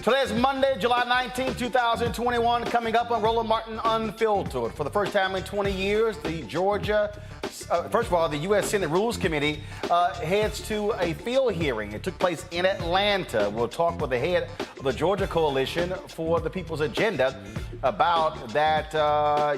Today is Monday, July 19, 2021. Coming up on Roland Martin Unfiltered. For the first time in 20 years, the U.S. Senate Rules Committee heads to a field hearing. It took place in Atlanta. We'll talk with the head of the Georgia Coalition for the People's Agenda about that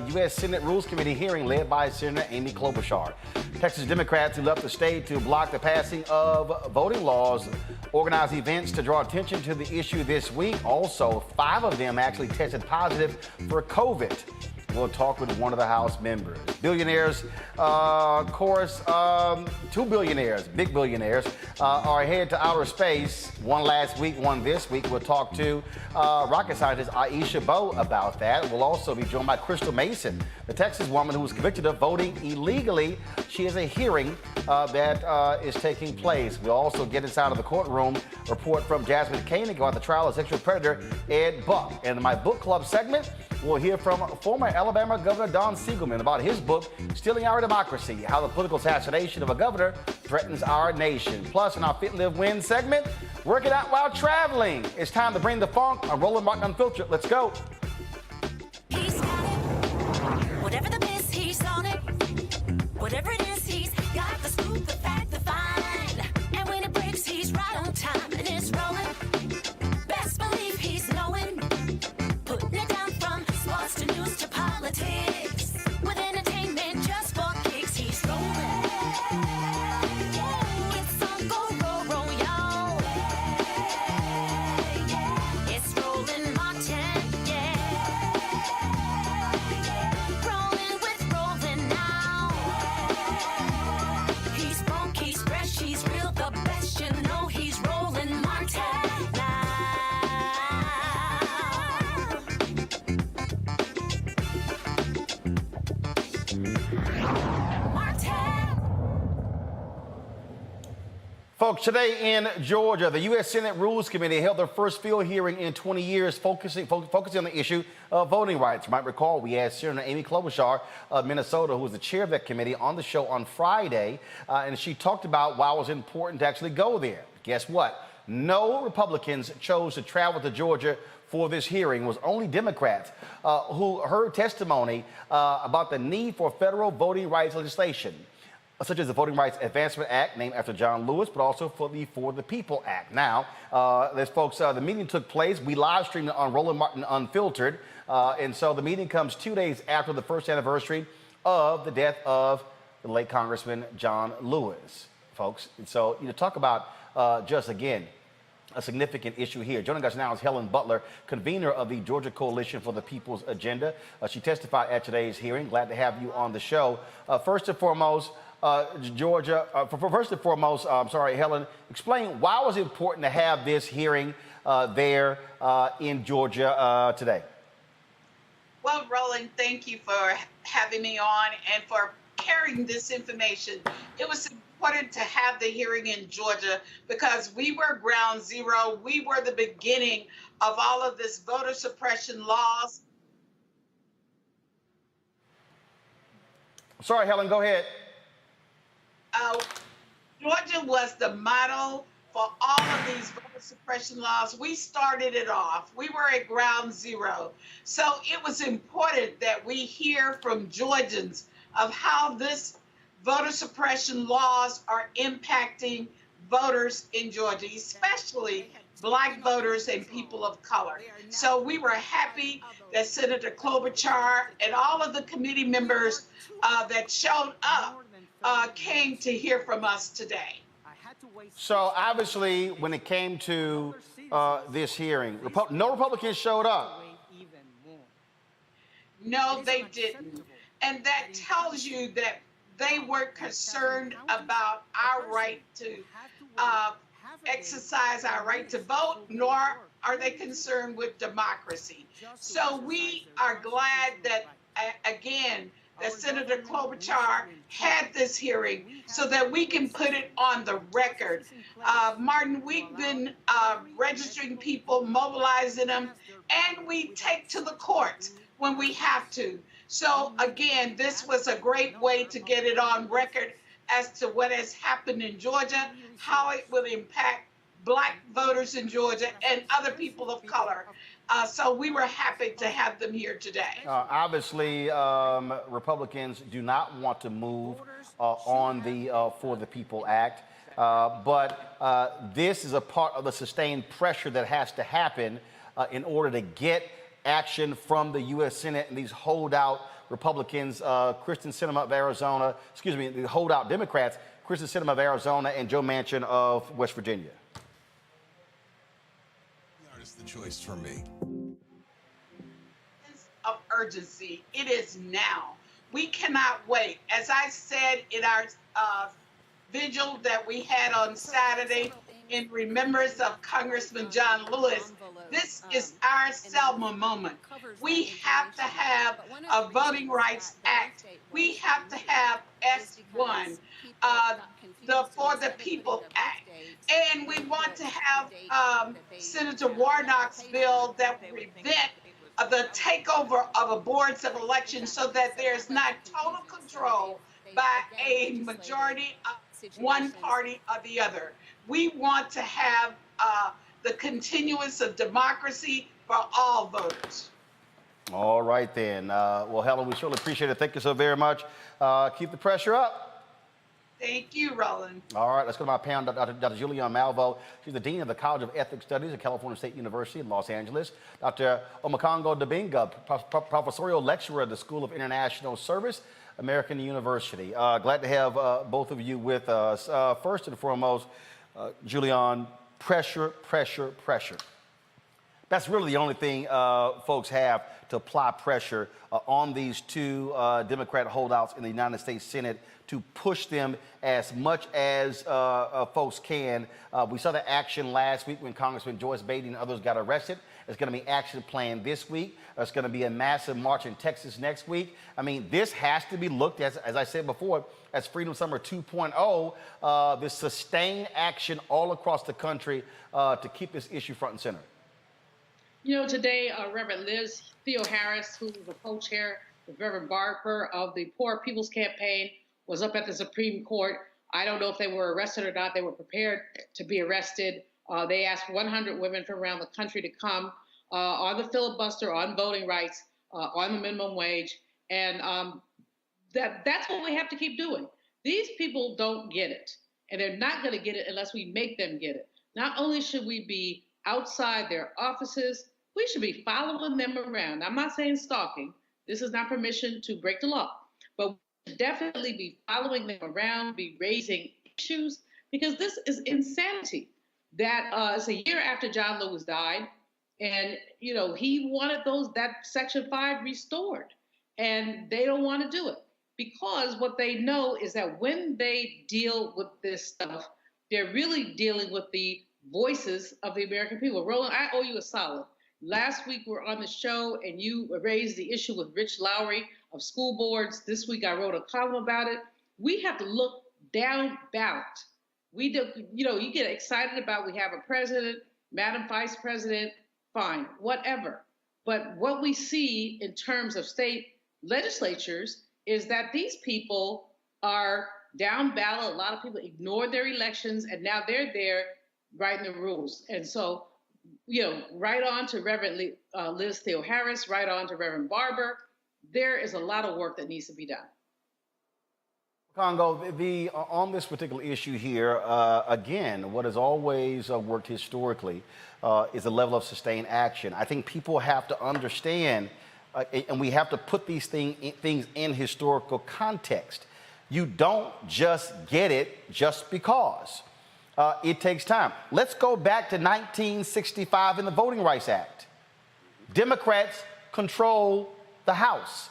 U.S. Senate Rules Committee hearing led by Senator Amy Klobuchar. Texas Democrats who left the state to block the passing of voting laws organized events to draw attention to the issue this week. Also, 5 of them actually tested positive for COVID. We'll talk with one of the House members. Billionaires, of course, 2 billionaires, big billionaires, are headed to outer space. One last week, one this week. We'll talk to rocket scientist Aisha Bowe about that. We'll also be joined by Crystal Mason, the Texas woman who was convicted of voting illegally. She has a hearing that is taking place. We'll also get inside of the courtroom, report from Jasmine Koenig about the trial of sexual predator Ed Buck. And in my book club segment, we'll hear from former Alabama Governor Don Siegelman about his book, Stealing Our Democracy, How the Political Assassination of a Governor Threatens Our Nation. Plus, in our Fit, Live, Win segment, working out while traveling. It's time to bring the funk on Roland Martin Unfiltered. Let's go. He's got it. Whatever the miss, he's on it. Whatever it is, he's got the scoop, the fact, the find. And when it breaks, he's right on time and it's rolling. Best believe he's knowing. Putting it down from sports to news to politics. With entertainment just for kicks, he's rolling. It's on go, y'all. It's Roland Martin, yeah. Rolling with Roland now. He's funk, he's fresh, he's real, the best, you know he's Roland Martin now. Folks, today in Georgia, the U.S. Senate Rules Committee held their first field hearing in 20 years, focusing on the issue of voting rights. You might recall we had Senator Amy Klobuchar of Minnesota, who was the chair of that committee, on the show on Friday, and she talked about why it was important to actually go there. Guess what? No Republicans chose to travel to Georgia for this hearing. It was only Democrats who heard testimony about the need for federal voting rights legislation, such as the Voting Rights Advancement Act, named after John Lewis, but also for the People Act. Now, folks, the meeting took place. We live streamed it on Roland Martin Unfiltered, and so the meeting comes 2 days after the first anniversary of the death of the late Congressman John Lewis, folks. And so, talk about just again a significant issue here. Joining us now is Helen Butler, convener of the Georgia Coalition for the People's Agenda. She testified at today's hearing. Glad to have you on the show. First and foremost, Helen, explain why it was important to have this hearing there in Georgia today. Well, Roland, thank you for having me on and for carrying this information. It was important to have the hearing in Georgia because we were ground zero. We were the beginning of all of this voter suppression laws. Sorry, Helen, go ahead. Georgia was the model for all of these voter suppression laws. We started it off. We were at ground zero. So it was important that we hear from Georgians of how this voter suppression laws are impacting voters in Georgia, especially Black voters and people of color. So we were happy that Senator Klobuchar and all of the committee members that showed up came to hear from us today. So obviously, when it came to this hearing, no Republicans showed up. No, they didn't. And that tells you that they weren't concerned about our right to exercise our right to vote, nor are they concerned with democracy. So we are glad that, again, that Senator Klobuchar had this hearing so that we can put it on the record. Martin, we've been registering people, mobilizing them, and we take to the courts when we have to. So again, this was a great way to get it on record as to what has happened in Georgia, how it will impact Black voters in Georgia and other people of color. So we were happy to have them here today. Obviously, Republicans do not want to move on the For the People Act, but this is a part of the sustained pressure that has to happen in order to get action from the U.S. Senate and these holdout Republicans, Kristen Sinema of Arizona, the holdout Democrats, Kristen Sinema of Arizona and Joe Manchin of West Virginia. It's the choice for me. Of urgency. It is now. We cannot wait. As I said in our vigil that we had on Saturday in remembrance of Congressman John Lewis, this is our Selma moment. We have to have a Voting Rights Act. We have to have S1, the For the People Act. And we want to have Senator Warnock's bill that will prevent the takeover of a boards of elections so that there's not total control by a majority of one party or the other. We want to have the continuance of democracy for all voters. All right, then. Well, Helen, we surely appreciate it. Thank you so very much. Keep the pressure up. Thank you, Roland. All right, let's go to my panel, Dr. Julianne Malvo. She's the Dean of the College of Ethics Studies at California State University in Los Angeles. Dr. Omokongo Dabinga, Professorial Lecturer at the School of International Service, American University. Glad to have both of you with us. First and foremost, Julianne, pressure, pressure, pressure. That's really the only thing folks have to apply pressure on these two Democrat holdouts in the United States Senate to push them as much as folks can. We saw the action last week when Congressman Joyce Beatty and others got arrested. There's going to be action planned this week. There's going to be a massive march in Texas next week. I mean, this has to be looked at, as I said before, as Freedom Summer 2.0, this sustained action all across the country to keep this issue front and center. You know, today, Reverend Liz Theo-Harris, who is the co-chair with Reverend Barber of the Poor People's Campaign, was up at the Supreme Court. I don't know if they were arrested or not. They were prepared to be arrested. They asked 100 women from around the country to come on the filibuster, on voting rights, on the minimum wage. And that's what we have to keep doing. These people don't get it, and they're not going to get it unless we make them get it. Not only should we be outside their offices, we should be following them around. I'm not saying stalking. This is not permission to break the law, but we should definitely be following them around, be raising issues, because this is insanity. That it's a year after John Lewis died, and you know he wanted that Section 5 restored, and they don't want to do it because what they know is that when they deal with this stuff, they're really dealing with the voices of the American people. Roland, I owe you a solid. Last week we were on the show and you raised the issue with Rich Lowry of school boards. This week I wrote a column about it. We have to look down ballot. We do, you know, you get excited about we have a president, Madam Vice President, fine, whatever. But what we see in terms of state legislatures is that these people are down ballot. A lot of people ignored their elections and now they're there writing the rules. And so, you know, right on to Reverend Liz Theo-Harris, right on to Reverend Barber. There is a lot of work that needs to be done. Congo, on this particular issue here, again, what has always worked historically is a level of sustained action. I think people have to understand, and we have to put these things in historical context. You don't just get it just because. It takes time. Let's go back to 1965 in the Voting Rights Act. Democrats control the House.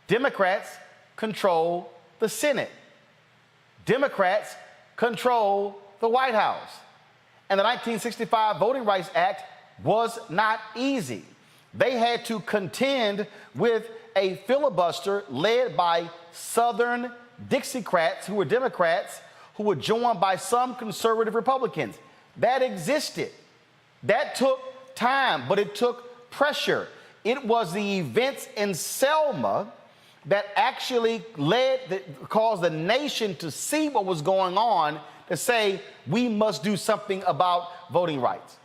Democrats control the Senate. Democrats control the White House. And the 1965 Voting Rights Act was not easy. They had to contend with a filibuster led by Southern Dixiecrats who were Democrats who were joined by some conservative Republicans. That existed. That took time, but it took pressure. It was the events in Selma that actually caused the nation to see what was going on to say we must do something about voting rights.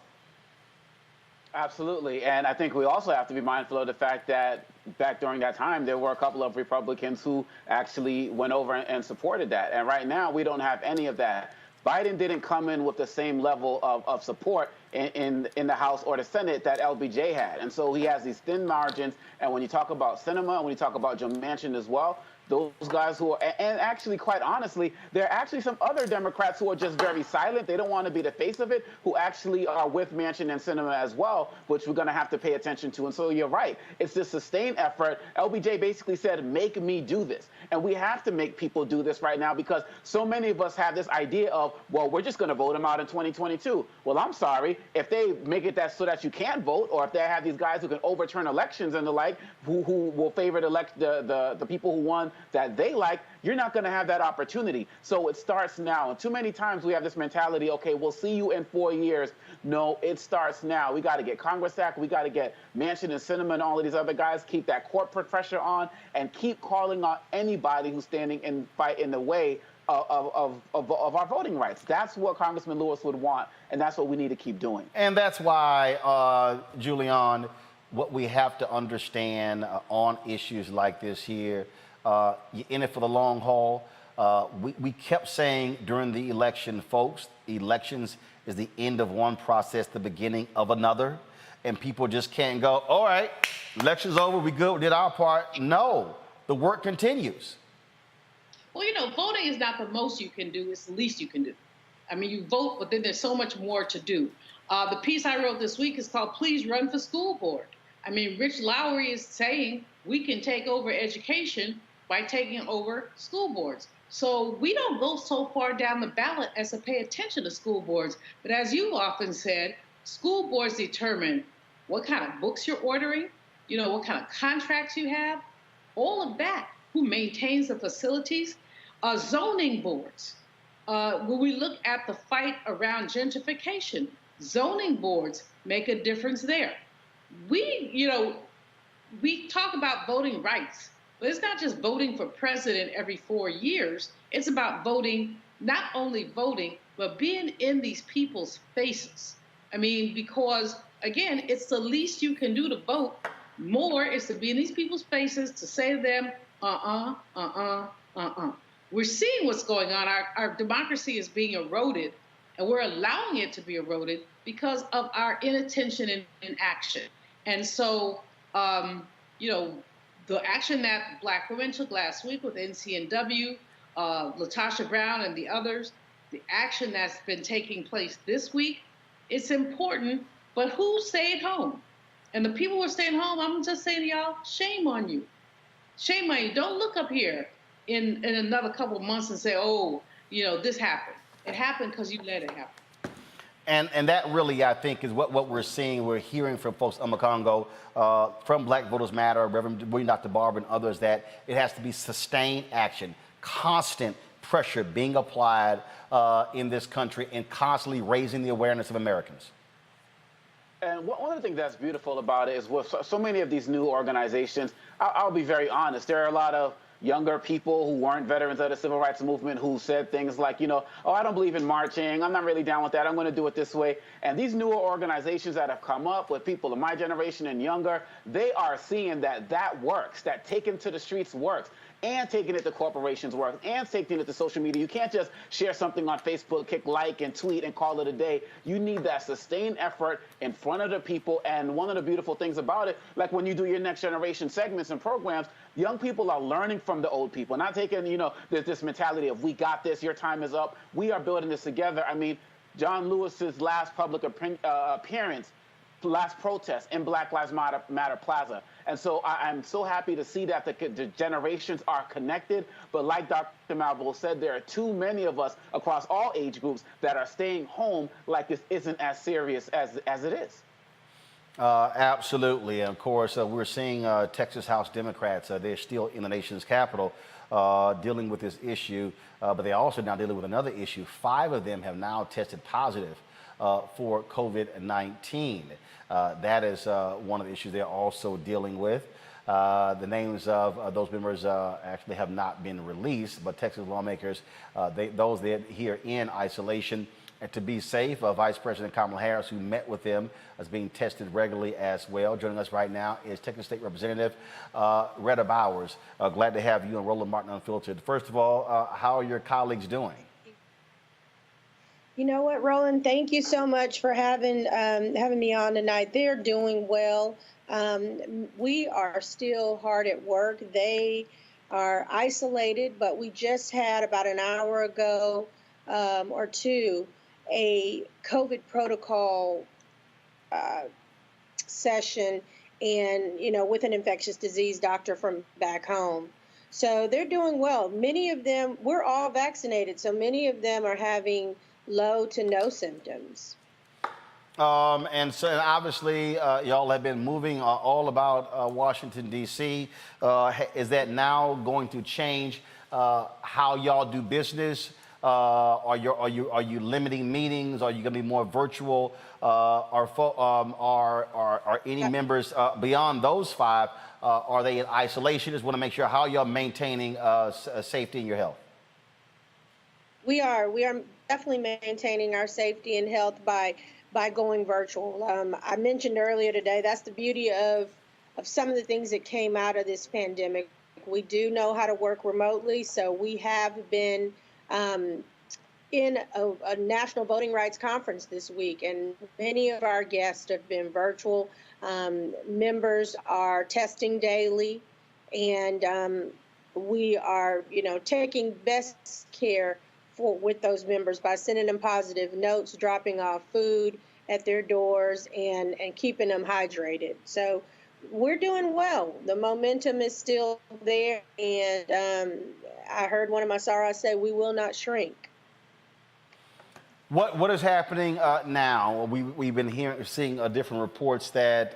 Absolutely. And I think we also have to be mindful of the fact that back during that time, there were a couple of Republicans who actually went over and supported that. And right now, we don't have any of that. Biden didn't come in with the same level of support in the House or the Senate that LBJ had. And so he has these thin margins. And when you talk about Sinema, when you talk about Joe Manchin as well, those guys who are, and actually, quite honestly, there are actually some other Democrats who are just very silent. They don't want to be the face of it, who actually are with Manchin and Sinema as well, which we're going to have to pay attention to. And so you're right. It's this sustained effort. LBJ basically said, make me do this. And we have to make people do this right now because so many of us have this idea of, well, we're just going to vote them out in 2022. Well, I'm sorry. If they make it that so that you can't vote, or if they have these guys who can overturn elections and the like, who will favor the people who won that they like, you're not going to have that opportunity. So it starts now. And too many times we have this mentality, okay, we'll see you in 4 years. No, it starts now. We got to get Congress back. We got to get Manchin and Sinema and all of these other guys, keep that corporate pressure on, and keep calling out anybody who's standing in the way of our voting rights. That's what Congressman Lewis would want, and that's what we need to keep doing. And that's why, Julian, what we have to understand on issues like this here, you're in it for the long haul. We kept saying during the election, folks, elections is the end of one process, the beginning of another. And people just can't go, all right, election's over, we good, we did our part. No, the work continues. Well, voting is not the most you can do, it's the least you can do. I mean, you vote, but then there's so much more to do. The piece I wrote this week is called Please Run for School Board. I mean, Rich Lowry is saying we can take over education by taking over school boards. So we don't go so far down the ballot as to pay attention to school boards. But as you often said, school boards determine what kind of books you're ordering, what kind of contracts you have, all of that, who maintains the facilities, zoning boards. When we look at the fight around gentrification, zoning boards make a difference there. We talk about voting rights, but it's not just voting for president every 4 years. It's about voting, not only voting, but being in these people's faces. I mean, because, again, it's the least you can do to vote. More is to be in these people's faces, to say to them, We're seeing what's going on. Our democracy is being eroded, and we're allowing it to be eroded because of our inattention and inaction. And so, the action that Black women took last week with NCNW, LaTosha Brown and the others, the action that's been taking place this week, it's important, but who stayed home? And the people who are staying home, I'm just saying to y'all, shame on you. Shame on you. Don't look up here in another couple of months and say, this happened. It happened because you let it happen. And that really, I think, is what we're seeing. We're hearing from folks in Congo, from Black Voters Matter, Reverend William Dr. Barber and others, that it has to be sustained action, constant pressure being applied in this country and constantly raising the awareness of Americans. And one of the things that's beautiful about it is with so many of these new organizations, I'll be very honest, there are a lot of younger people who weren't veterans of the civil rights movement who said things like, I don't believe in marching. I'm not really down with that. I'm going to do it this way. And these newer organizations that have come up with people of my generation and younger, they are seeing that works, that taking to the streets works. And taking it to corporations works, and taking it to social media. You can't just share something on Facebook, click like and tweet and call it a day. You need that sustained effort in front of the people. And one of the beautiful things about it, like when you do your next generation segments and programs, young people are learning from the old people, not taking, there's this mentality of we got this, your time is up. We are building this together. I mean, John Lewis's last public appearance, last protest in Black Lives Matter Plaza. And so I'm so happy to see that the generations are connected. But like Dr. Malveaux said, there are too many of us across all age groups that are staying home like this isn't as serious as it is. Absolutely. And of course, we're seeing Texas House Democrats, they're still in the nation's capital dealing with this issue, but they're also now dealing with another issue. 5 of them have now tested positive for COVID-19. That is one of the issues they're also dealing with. The names of those members actually have not been released, but Texas lawmakers, those that here in isolation. And to be safe, Vice President Kamala Harris, who met with them, is being tested regularly as well. Joining us right now is Texas State Representative Retta Bowers. Glad to have you and Roland Martin Unfiltered. First of all, how are your colleagues doing? You know what, Roland? Thank you so much for having me on tonight. They're doing well. We are still hard at work. They are isolated, but we just had about an hour ago or two a COVID protocol session, and with an infectious disease doctor from back home. So they're doing well. Many of them, we're all vaccinated, so many of them are having low to no symptoms. And obviously, y'all have been moving all about Washington, D.C. Is that now going to change how y'all do business? Are you limiting meetings? Are you going to be more virtual? Are any members beyond those five? Are they in isolation? Just want to make sure how y'all maintaining safety and your health. We are definitely maintaining our safety and health by going virtual. I mentioned earlier today, that's the beauty of some of the things that came out of this pandemic. We do know how to work remotely, so we have been in a national voting rights conference this week, and many of our guests have been virtual. Members are testing daily, and we are, taking best care with those members by sending them positive notes, dropping off food at their doors, and keeping them hydrated. So we're doing well. The momentum is still there, and I heard one of my sorors say, we will not shrink. What is happening now? We've been seeing different reports that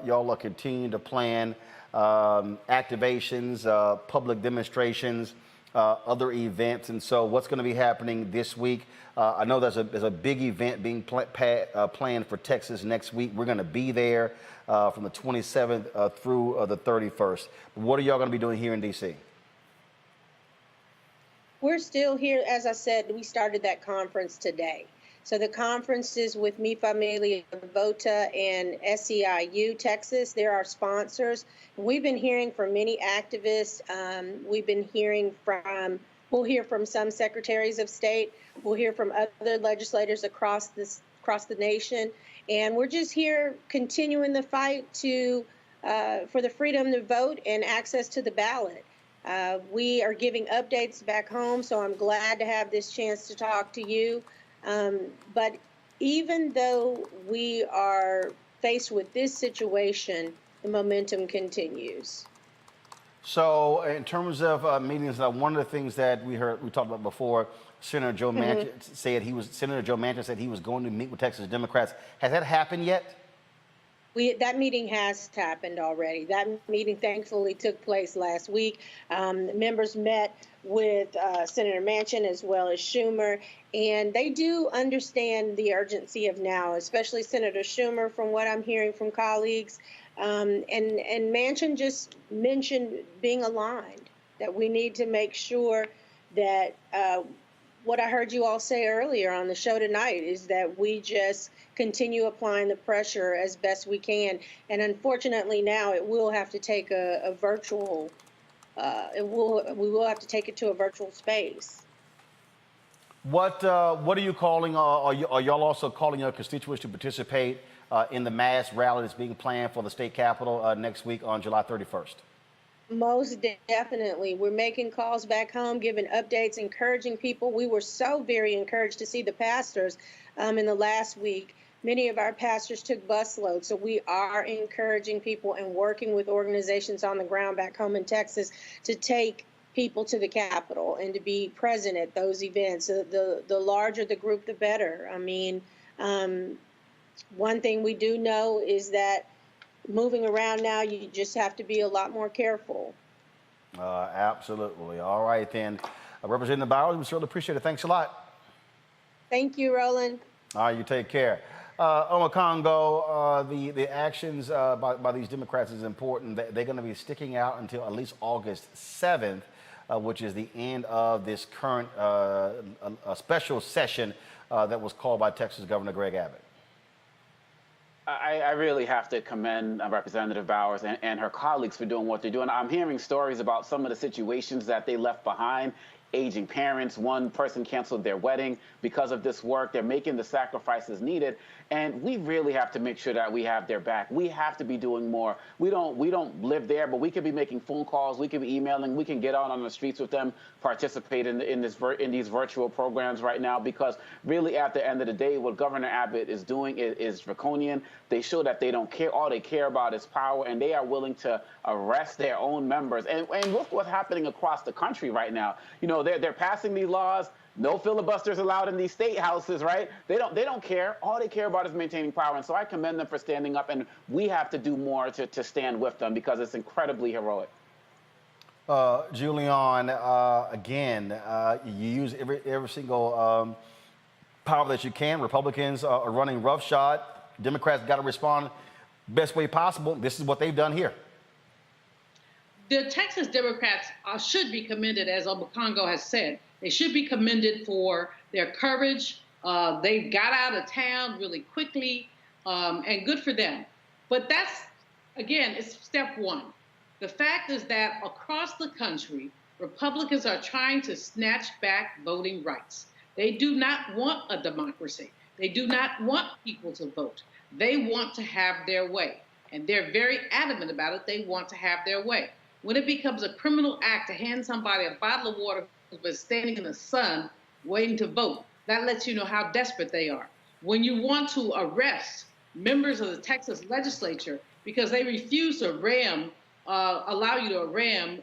y'all are continuing to plan activations, public demonstrations, other events, and so what's going to be happening this week? I know there's a big event being planned for Texas next week. We're going to be there from the 27th through the 31st. What are y'all going to be doing here in D.C.? We're still here. As I said, we started that conference today. So the conference is with Mi Familia Vota and SEIU Texas. They're our sponsors. We've been hearing from many activists. We've been hearing we'll hear from some secretaries of state. We'll hear from other legislators across the nation. And we're just here continuing the fight for the freedom to vote and access to the ballot. We are giving updates back home, so I'm glad to have this chance to talk to you. But even though we are faced with this situation, the momentum continues. So in terms of meetings, one of the things that we talked about before, Senator Joe Manchin said he was going to meet with Texas Democrats. Has that happened yet? That meeting has happened already. That meeting thankfully took place last week. Members met with Senator Manchin as well as Schumer, and they do understand the urgency of now, especially Senator Schumer, from what I'm hearing from colleagues. And Manchin just mentioned being aligned, that we need to make sure that what I heard you all say earlier on the show tonight is that we just continue applying the pressure as best we can. And unfortunately now it will have to take a virtual, we will have to take it to a virtual space. What are you calling, are y'all also calling your constituents to participate in the mass rally that's being planned for the state capitol next week on July 31st? Most definitely. We're making calls back home, giving updates, encouraging people. We were so very encouraged to see the pastors in the last week. Many of our pastors took busloads, so we are encouraging people and working with organizations on the ground back home in Texas to take people to the Capitol and to be present at those events. The larger the group, the better. I mean, one thing we do know is that moving around now, you just have to be a lot more careful. Absolutely. All right, then. Representative Bowers, we certainly appreciate it. Thanks a lot. Thank you, Roland. All right, you take care. Congo, the actions by these Democrats is important. They're going to be sticking out until at least August 7th, which is the end of this current a special session that was called by Texas Governor Greg Abbott. I really have to commend Representative Bowers and her colleagues for doing what they're doing. I'm hearing stories about some of the situations that they left behind. Aging parents, one person canceled their wedding because of this work. They're making the sacrifices needed, and we really have to make sure that we have their back. We have to be doing more. We don't live there, but we could be making phone calls. We could be emailing. We can get out on the streets with them, participate in these virtual programs right now, because really at the end of the day, what Governor Abbott is doing is draconian. They show that they don't care. All they care about is power, and they are willing to arrest their own members. And look what's happening across the country right now. You know, they're passing these laws. No filibusters allowed in these state houses, right? They don't care. All they care about is maintaining power. And so I commend them for standing up, and we have to do more to stand with them, because it's incredibly heroic. Julian, again, you use every single power that you can. Republicans are running roughshod. Democrats got to respond best way possible. This is what they've done here. The Texas Democrats should be commended, as Congo has said. They should be commended for their courage. They got out of town really quickly, and good for them. But that's, again, it's step one. The fact is that across the country, Republicans are trying to snatch back voting rights. They do not want a democracy. They do not want people to vote. They want to have their way. And they're very adamant about it. They want to have their way. When it becomes a criminal act to hand somebody a bottle of water who's been standing in the sun waiting to vote, that lets you know how desperate they are. When you want to arrest members of the Texas legislature because they refuse to allow you to ram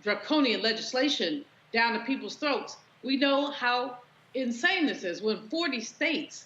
draconian legislation down to people's throats, we know how insane this is. When 40 states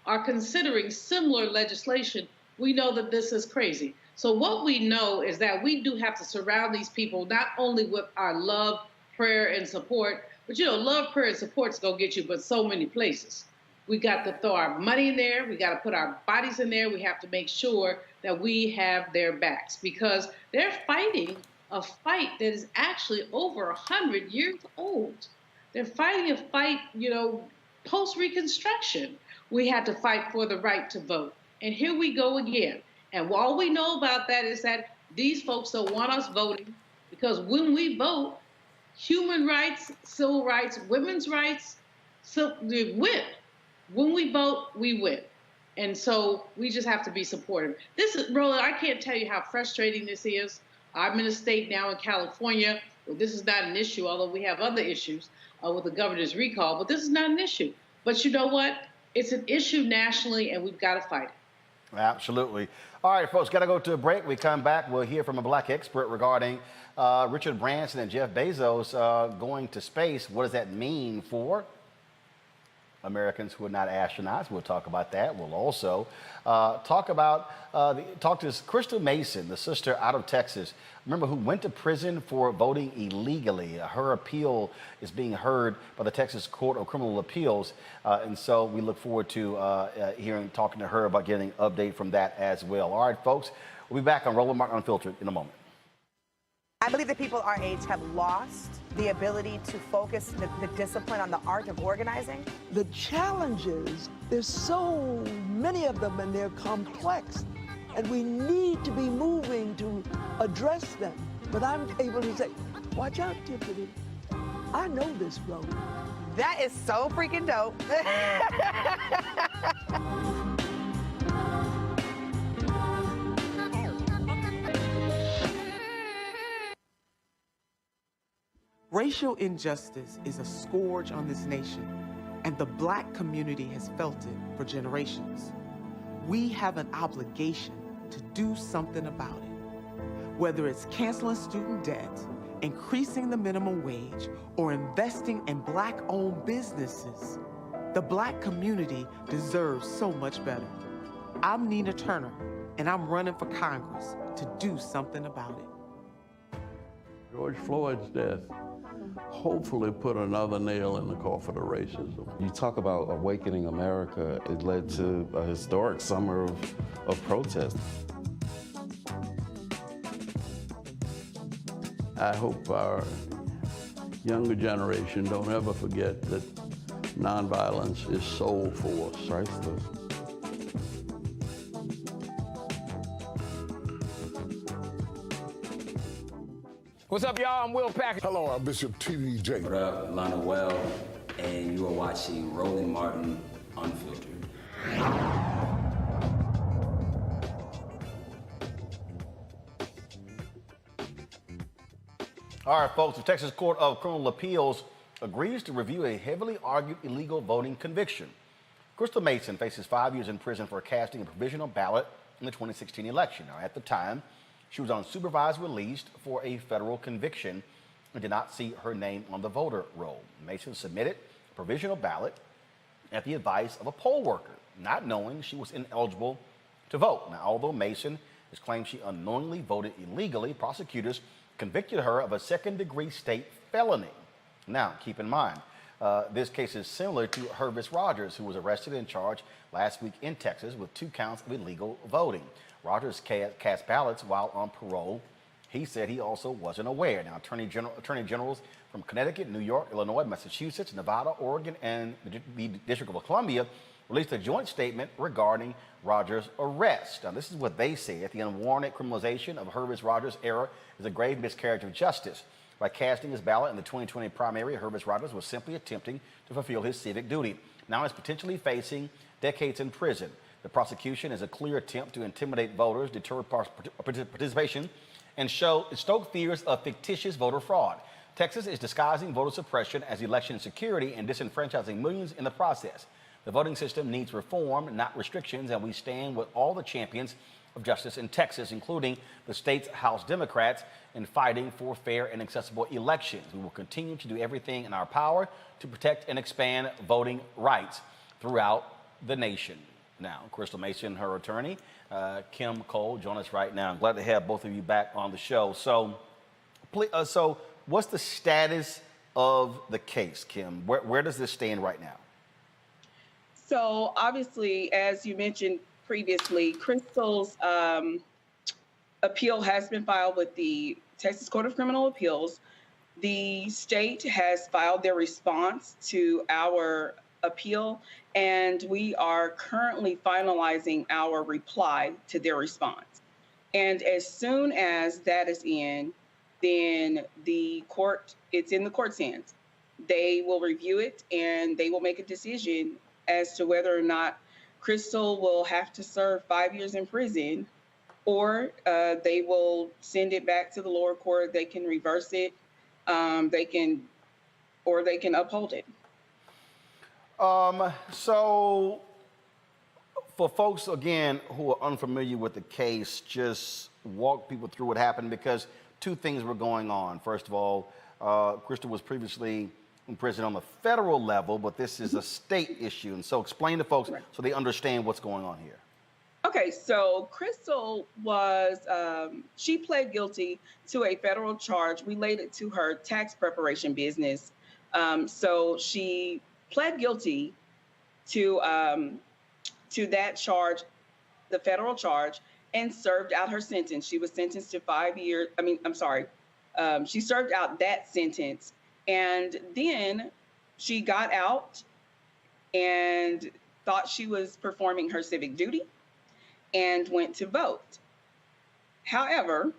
are considering similar legislation, we know that this is crazy. So what we know is that we do have to surround these people not only with our love, prayer, and support, but love, prayer, and support's gonna get you but so many places. We got to throw our money in there. We got to put our bodies in there. We have to make sure that we have their backs, because they're fighting a fight that is actually over 100 years old. They're fighting a fight, post-Reconstruction. We had to fight for the right to vote. And here we go again. And all we know about that is that these folks don't want us voting, because when we vote, human rights, civil rights, women's rights, we win. When we vote, we win. And so we just have to be supportive. This is, Roland, I can't tell you how frustrating this is. I'm in a state now in California where this is not an issue, although we have other issues with the governor's recall, but this is not an issue. But you know what? It's an issue nationally, and we've got to fight it. Absolutely. All right, folks, got to go to a break. We come back, we'll hear from a black expert regarding Richard Branson and Jeff Bezos going to space. What does that mean for Americans who are not astronauts? We'll talk about that. We'll also talk to Crystal Mason, the sister out of Texas, remember, who went to prison for voting illegally. Her appeal is being heard by the Texas Court of Criminal Appeals, and so we look forward to talking to her about getting an update from that as well. All right, folks, we'll be back on Roland Martin Unfiltered in a moment. I believe that people our age have lost the ability to focus the discipline on the art of organizing. The challenges, there's so many of them, and they're complex, and we need to be moving to address them. But I'm able to say, watch out, Tiffany. I know this road. That is so freaking dope. Racial injustice is a scourge on this nation, and the Black community has felt it for generations. We have an obligation to do something about it. Whether it's canceling student debt, increasing the minimum wage, or investing in Black-owned businesses, the Black community deserves so much better. I'm Nina Turner, and I'm running for Congress to do something about it. George Floyd's death hopefully put another nail in the coffin of racism. You talk about awakening America. It led to a historic summer of protest. I hope our younger generation don't ever forget that nonviolence is soul force. Priceless. What's up, y'all? I'm Will Packer. Hello, I'm Bishop T.D.J. What up, Lana Well, and you are watching Roland Martin Unfiltered. All right, folks, the Texas Court of Criminal Appeals agrees to review a heavily argued illegal voting conviction. Crystal Mason faces 5 years in prison for casting a provisional ballot in the 2016 election. Now, at the time, she was on supervised release for a federal conviction and did not see her name on the voter roll. Mason submitted a provisional ballot at the advice of a poll worker, not knowing she was ineligible to vote. Now, although Mason has claimed she unknowingly voted illegally, prosecutors convicted her of a second-degree state felony. Now, keep in mind, this case is similar to Hervis Rogers, who was arrested and charged last week in Texas with 2 counts of illegal voting. Rogers cast ballots while on parole. He said he also wasn't aware. Now, attorney generals from Connecticut, New York, Illinois, Massachusetts, Nevada, Oregon, and the District of Columbia released a joint statement regarding Rogers' arrest. Now, this is what they said. The unwarranted criminalization of Hervis Rogers' error is a grave miscarriage of justice. By casting his ballot in the 2020 primary, Hervis Rogers was simply attempting to fulfill his civic duty. Now he's potentially facing decades in prison. The prosecution is a clear attempt to intimidate voters, deter participation, and stoke fears of fictitious voter fraud. Texas is disguising voter suppression as election security and disenfranchising millions in the process. The voting system needs reform, not restrictions, and we stand with all the champions of justice in Texas, including the state's House Democrats, in fighting for fair and accessible elections. We will continue to do everything in our power to protect and expand voting rights throughout the nation. Now, Crystal Mason, her attorney, Kim Cole, join us right now. I'm glad to have both of you back on the show. So what's the status of the case, Kim? Where does this stand right now? So obviously, as you mentioned previously, Crystal's appeal has been filed with the Texas Court of Criminal Appeals. The state has filed their response to our appeal, and we are currently finalizing our reply to their response. And as soon as that is in, then it's in the court's hands. They will review it and they will make a decision as to whether or not Crystal will have to serve 5 years in prison, or they will send it back to the lower court. They can reverse it, they can uphold it. So for folks, again, who are unfamiliar with the case, just walk people through what happened, because 2 things were going on. First of all, Crystal was previously in prison on the federal level, but this is a state issue. And so explain to folks so they understand what's going on here. Okay, so Crystal was, she pled guilty to a federal charge related to her tax preparation business. So she pled guilty to that charge, the federal charge, and served out her sentence. She was sentenced to 5 years. She served out that sentence, and then she got out and thought she was performing her civic duty and went to vote. However,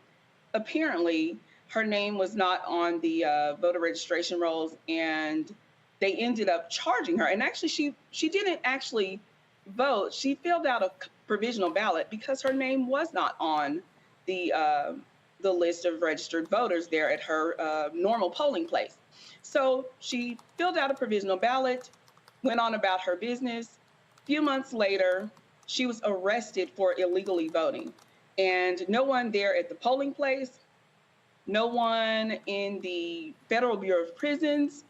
apparently her name was not on the voter registration rolls, and they ended up charging her. And actually, she didn't actually vote. She filled out a provisional ballot because her name was not on the list of registered voters there at her normal polling place. So she filled out a provisional ballot, went on about her business. A few months later, she was arrested for illegally voting. And no one there at the polling place, no one in the Federal Bureau of Prisons,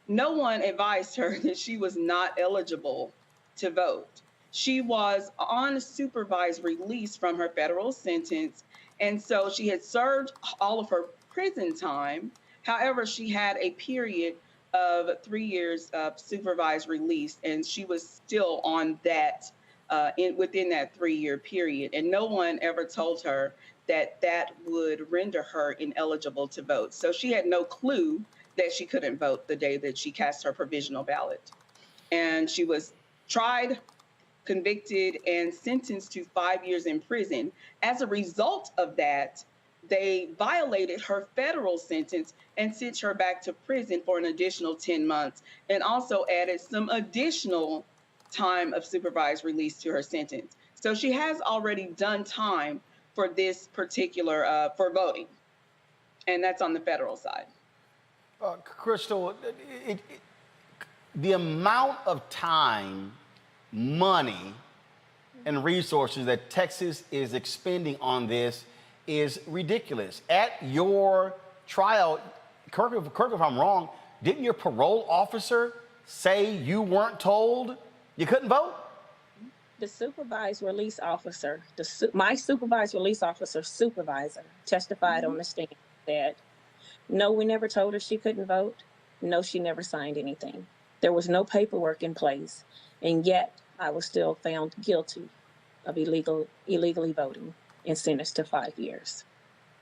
no one advised her that she was not eligible to vote. She was on supervised release from her federal sentence, and so she had served all of her prison time, However, she had a period of 3 years of supervised release, and she was still on that within that 3-year period. And no one ever told her that that would render her ineligible to vote. So she had no clue that she couldn't vote the day that she cast her provisional ballot. And she was tried, convicted, and sentenced to 5 years in prison. As a result of that, they violated her federal sentence and sent her back to prison for an additional 10 months and also added some additional time of supervised release to her sentence. So she has already done time for this particular, for voting. And that's on the federal side. Crystal, the amount of time, money, and resources that Texas is expending on this is ridiculous. At your trial, Kirk, if I'm wrong, didn't your parole officer say you weren't told you couldn't vote? The supervised release officer, my supervised release officer supervisor testified on the stand that no, we never told her she couldn't vote. No, she never signed anything. There was no paperwork in place, and yet I was still found guilty of illegally voting and sentenced to 5 years.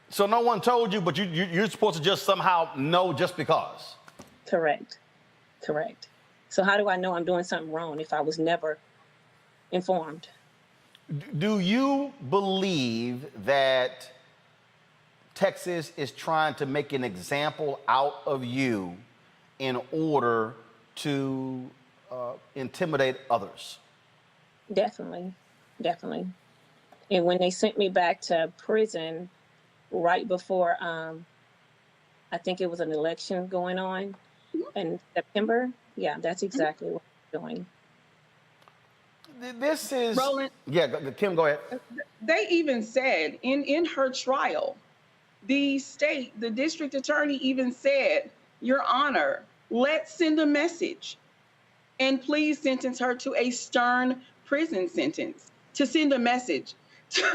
So no one told you, but you're supposed to just somehow know just because? Correct. Correct. So how do I know I'm doing something wrong if I was never informed? Do you believe that Texas is trying to make an example out of you in order to intimidate others? Definitely, definitely. And when they sent me back to prison right before, I think it was an election going on in September, yeah, that's exactly what I'm doing. This is... Roland. Yeah, Kim, go ahead. They even said in her trial, the district attorney even said, Your Honor, let's send a message and please sentence her to a stern prison sentence, to send a message.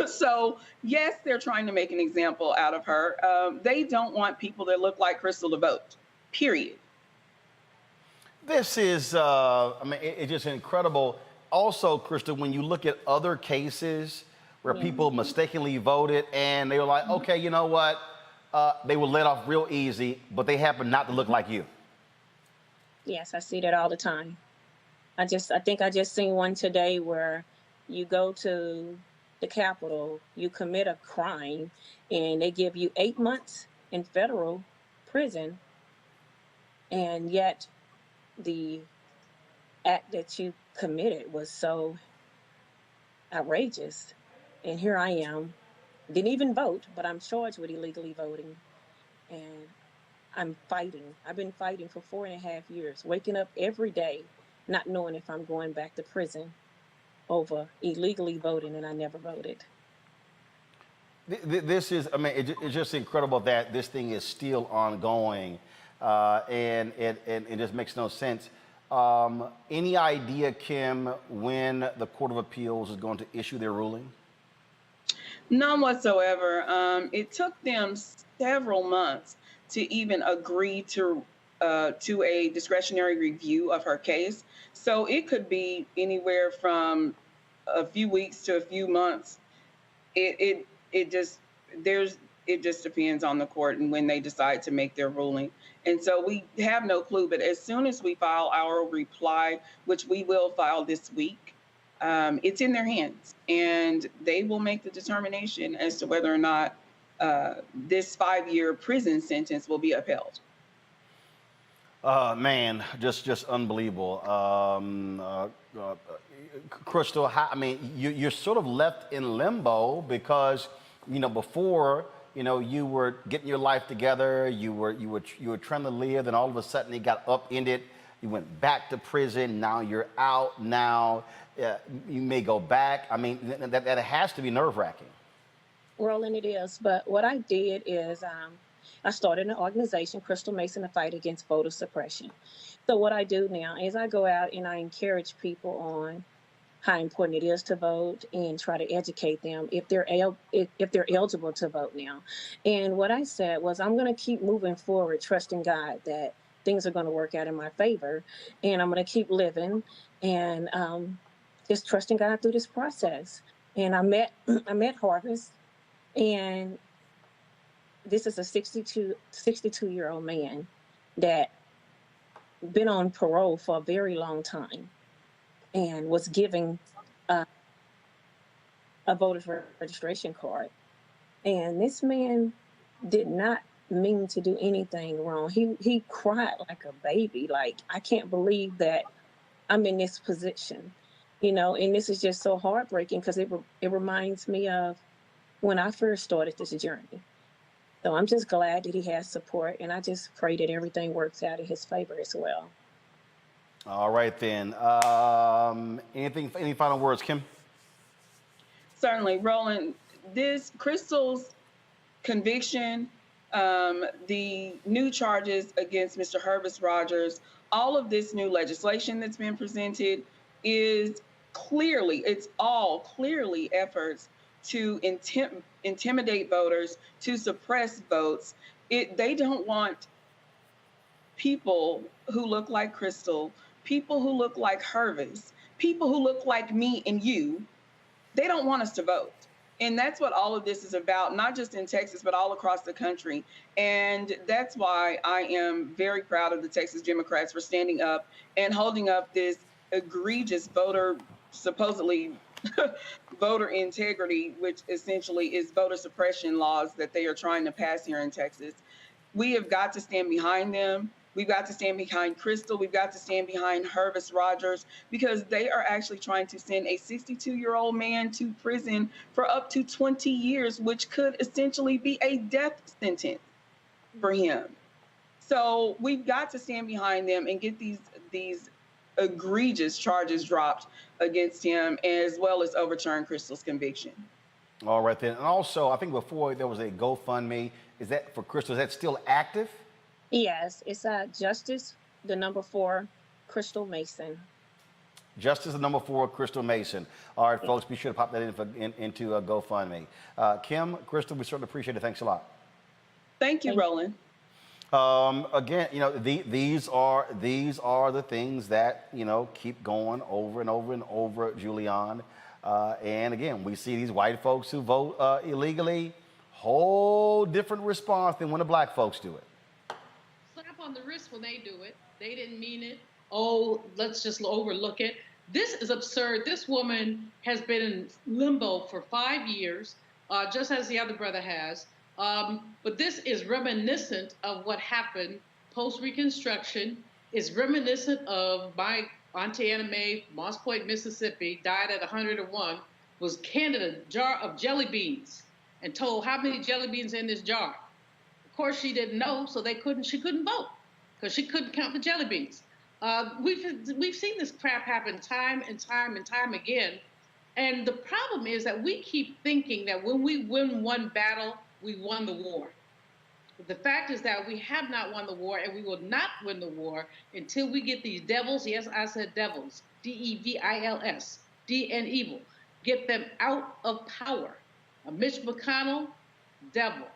So yes, they're trying to make an example out of her. They don't want people that look like Crystal to vote, period. This is, I mean, it's just incredible. Also, Crystal, when you look at other cases where people mistakenly voted and they were like, okay, you know what? They were let off real easy, but they happen not to look like you. Yes, I see that all the time. I think I just seen one today where you go to the Capitol, you commit a crime, and they give you 8 months in federal prison, and yet the act that you committed was so outrageous. And here I am, didn't even vote, but I'm charged with illegally voting. And I'm fighting. I've been fighting for 4.5 years, waking up every day, not knowing if I'm going back to prison over illegally voting, and I never voted. This is, I mean, it's just incredible that this thing is still ongoing, and it just makes no sense. Any idea, Kim, when the Court of Appeals is going to issue their ruling? None whatsoever. It took them several months to even agree to a discretionary review of her case. So it could be anywhere from a few weeks to a few months. It just depends on the court and when they decide to make their ruling. And so we have no clue, but as soon as we file our reply, which we will file this week, it's in their hands, and they will make the determination as to whether or not this 5-year prison sentence will be upheld. Man, just unbelievable. Crystal, I mean, you're sort of left in limbo because, you know, before, you know, you were getting your life together, you were trying to live, and all of a sudden it got upended. You went back to prison. Now you're out. Now you may go back. I mean, that has to be nerve-wracking. Roland, it is. But what I did is I started an organization, Crystal Mason, to fight against voter suppression. So what I do now is I go out and I encourage people on how important it is to vote and try to educate them if they're if they're eligible to vote now. And what I said was, I'm going to keep moving forward, trusting God that things are going to work out in my favor, and I'm going to keep living and just trusting God through this process. And I met Harvest, and this is a 62-year-old man that been on parole for a very long time and was giving a voter's registration card. And this man did not mean to do anything wrong. He cried like a baby. Like, I can't believe that I'm in this position, you know, and this is just so heartbreaking because it reminds me of when I first started this journey. So I'm just glad that he has support, and I just pray that everything works out in his favor as well. All right, then. Any final words, Kim? Certainly, Roland. This Crystal's conviction, the new charges against Mr. Hervis Rogers, all of this new legislation that's been presented is it's all clearly efforts to intimidate voters, to suppress votes. They don't want people who look like Crystal, people who look like Hervis, people who look like me and you. They don't want us to vote. And that's what all of this is about, not just in Texas, but all across the country. And that's why I am very proud of the Texas Democrats for standing up and holding up this egregious supposedly voter integrity, which essentially is voter suppression laws that they are trying to pass here in Texas. We have got to stand behind them. We've got to stand behind Crystal. We've got to stand behind Hervis Rogers, because they are actually trying to send a 62-year-old man to prison for up to 20 years, which could essentially be a death sentence for him. So we've got to stand behind them and get these egregious charges dropped against him, as well as overturn Crystal's conviction. All right, then. And also, I think before there was a GoFundMe. Is that for Crystal? Is that still active? Yes, it's Justice, the number 4, Crystal Mason. Justice, the number 4, Crystal Mason. All right, folks, be sure to pop that into GoFundMe. Kim, Crystal, we certainly appreciate it. Thanks a lot. Thank you, Roland. Again, you know, these are the things that, you know, keep going over and over and over, Julianne. And again, we see these white folks who vote illegally, whole different response than when the black folks do it. Slap on the wrist when they do it. They didn't mean it. Oh, let's just overlook it. This is absurd. This woman has been in limbo for 5 years, just as the other brother has. But this is reminiscent of what happened post-Reconstruction. It's reminiscent of my Auntie Anna Mae, Moss Point, Mississippi, died at 101, was handed a jar of jelly beans and told how many jelly beans in this jar. Of course, she didn't know, so she couldn't vote because she couldn't count the jelly beans. We've seen this crap happen time and time and time again. And the problem is that we keep thinking that when we win one battle, we won the war. But the fact is that we have not won the war, and we will not win the war until we get these devils, yes, I said devils, D-E-V-I-L-S, D and evil, get them out of power. Mitch McConnell, devil.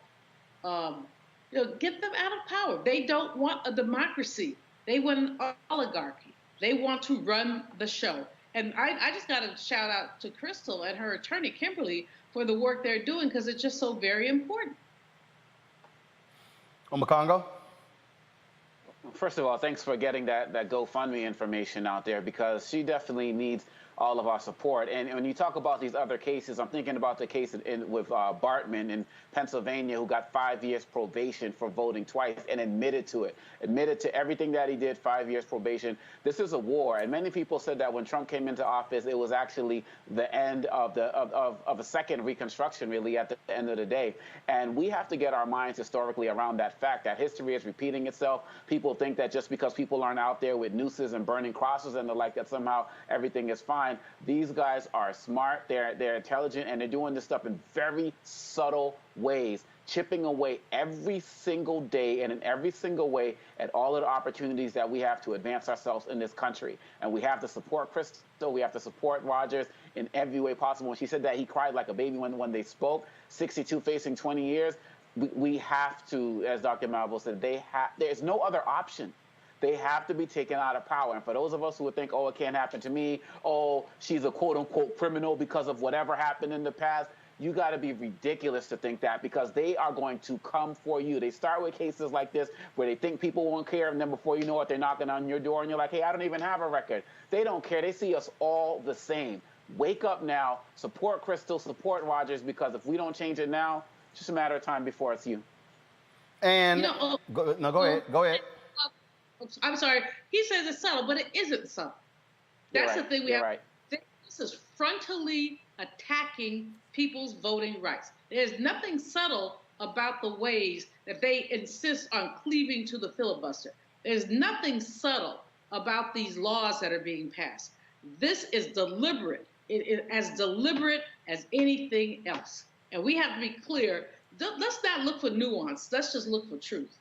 Get them out of power. They don't want a democracy. They want an oligarchy. They want to run the show. And I just got to shout out to Crystal and her attorney, Kimberly, for the work they're doing, because it's just so very important. Omakongo? First of all, thanks for getting that GoFundMe information out there, because she definitely needs all of our support. And when you talk about these other cases, I'm thinking about the case with Bartman in Pennsylvania, who got 5 years probation for voting twice and admitted to everything that he did, 5 years probation. This is a war. And many people said that when Trump came into office, it was actually the end of a second Reconstruction, really, at the end of the day. And we have to get our minds historically around that fact that history is repeating itself. People think that just because people aren't out there with nooses and burning crosses and the like, that somehow everything is fine. line, these guys are smart, they're intelligent, and they're doing this stuff in very subtle ways, chipping away every single day and in every single way at all of the opportunities that we have to advance ourselves in this country. And we have to support Crystal, we have to support Rogers in every way possible. When she said that he cried like a baby when they spoke, 62 facing 20 years, we have to, as Dr. Malvo said, there's no other option. They have to be taken out of power. And for those of us who would think, oh, it can't happen to me, oh, she's a quote-unquote criminal because of whatever happened in the past, you got to be ridiculous to think that, because they are going to come for you. They start with cases like this where they think people won't care, and then before you know it, they're knocking on your door, and you're like, hey, I don't even have a record. They don't care. They see us all the same. Wake up now. Support Crystal. Support Rogers, because if we don't change it now, it's just a matter of time before it's you. And go ahead. Go ahead. I'm sorry. He says it's subtle, but it isn't subtle. That's the thing we have. Right. This is frontally attacking people's voting rights. There's nothing subtle about the ways that they insist on cleaving to the filibuster. There's nothing subtle about these laws that are being passed. This is deliberate. It is as deliberate as anything else. And we have to be clear. Let's not look for nuance. Let's just look for truth.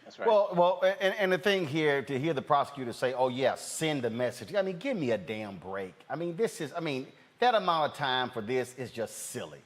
That's right. Well, and the thing here, to hear the prosecutor say, oh, yeah, send a message. I mean, give me a damn break. I mean, that amount of time for this is just silly.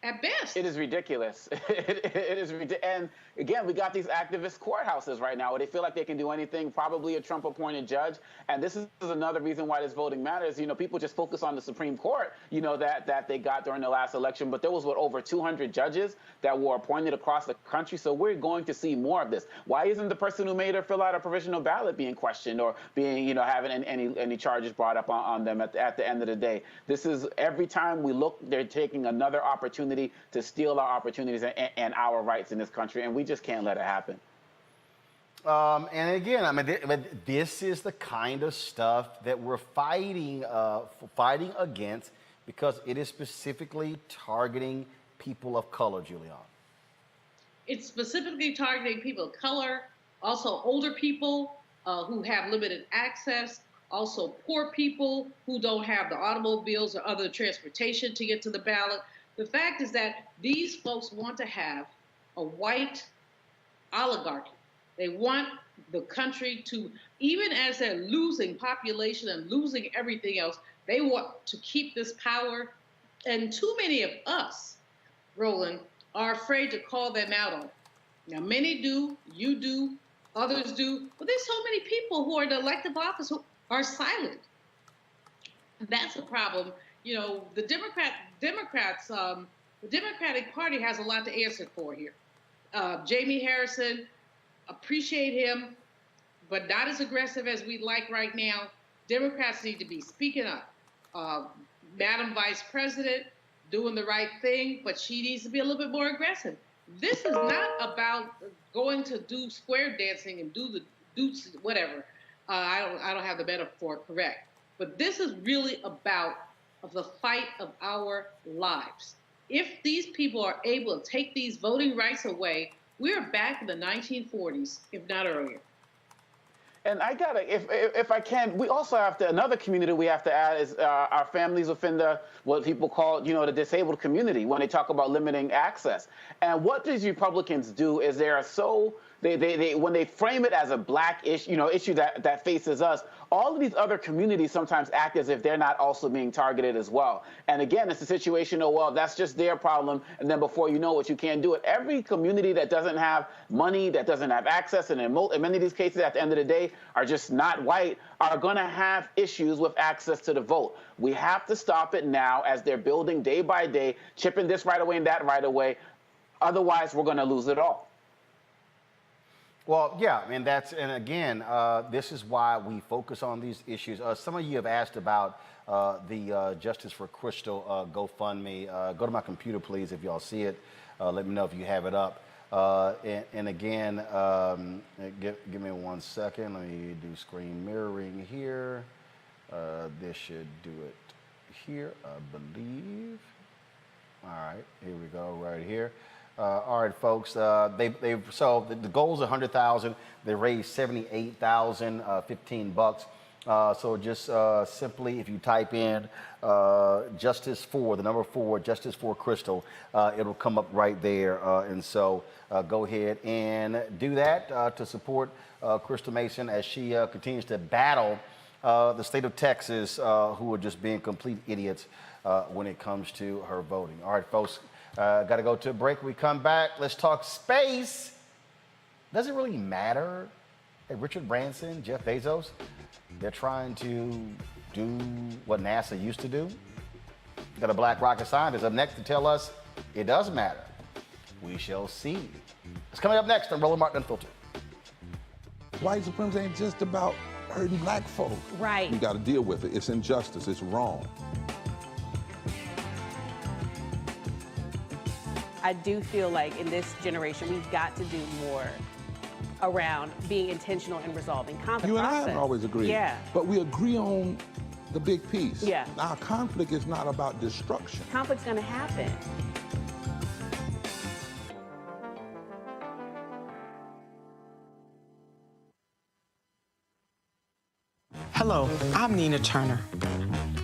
At best. It is ridiculous. It is ridiculous. And again, we got these activist courthouses right now where they feel like they can do anything, probably a Trump-appointed judge. And this is another reason why this voting matters. You know, people just focus on the Supreme Court, you know, that they got during the last election. But there was, over 200 judges that were appointed across the country. So we're going to see more of this. Why isn't the person who made her fill out a provisional ballot being questioned or being, you know, having any charges brought up on them at the end of the day? This is, every time we look, they're taking another opportunity to steal our opportunities and our rights in this country, and we just can't let it happen. And again, I mean, this is the kind of stuff that we're fighting against, because it is specifically targeting people of color, Julian. It's specifically targeting people of color, also older people who have limited access, also poor people who don't have the automobiles or other transportation to get to the ballot. The fact is that these folks want to have a white oligarchy. They want the country to, even as they're losing population and losing everything else, they want to keep this power. And too many of us, Roland, are afraid to call them out on it. Now, many do, you do, others do, but there's so many people who are in elective office who are silent. That's a problem. You know, the Democratic Party has a lot to answer for here. Jamie Harrison, appreciate him, but not as aggressive as we'd like right now. Democrats need to be speaking up. Madam Vice President, doing the right thing, but she needs to be a little bit more aggressive. This is not about going to do square dancing and do whatever. I don't have the metaphor correct, but this is really about the fight of our lives. If these people are able to take these voting rights away, we're back in the 1940s, if not earlier. And I gotta, if I can, we also have to, another community we have to add is our families within what people call, you know, the disabled community, when they talk about limiting access. And what these Republicans do is they are so, they when they frame it as a black issue, you know, issue that faces us, all of these other communities sometimes act as if they're not also being targeted as well. And again, it's a situation of, well, that's just their problem. And then before you know it, you can't do it. Every community that doesn't have money, that doesn't have access, and in many of these cases, at the end of the day, are just not white, are going to have issues with access to the vote. We have to stop it now as they're building day by day, chipping this right away and that right away. Otherwise, we're going to lose it all. Well, yeah, and again, this is why we focus on these issues. Some of you have asked about the Justice for Crystal GoFundMe. Go to my computer, please, if y'all see it. Let me know if you have it up. And again, give me 1 second. Let me do screen mirroring here. This should do it here, I believe. All right, here we go, right here. All right, folks. So the goal is 100,000. They raised 78,000, $15. So just simply, if you type in Justice for, the number 4, Justice for Crystal, it'll come up right there. And so go ahead and do that to support Crystal Mason as she continues to battle the state of Texas, who are just being complete idiots when it comes to her voting. All right, folks, got to go to a break. When we come back, let's talk space. Does it really matter? Hey, Richard Branson, Jeff Bezos, they're trying to do what NASA used to do. Got a black rocket scientist up next to tell us it does matter. We shall see. It's coming up next on Roland Martin Unfiltered. White supremacy ain't just about hurting black folk. Right. We got to deal with it. It's injustice. It's wrong. I do feel like in this generation, we've got to do more around being intentional and resolving conflict. You and I haven't always agreed. Yeah. But we agree on the big piece. Yeah. Our conflict is not about destruction. Conflict's going to happen. Hello, I'm Nina Turner.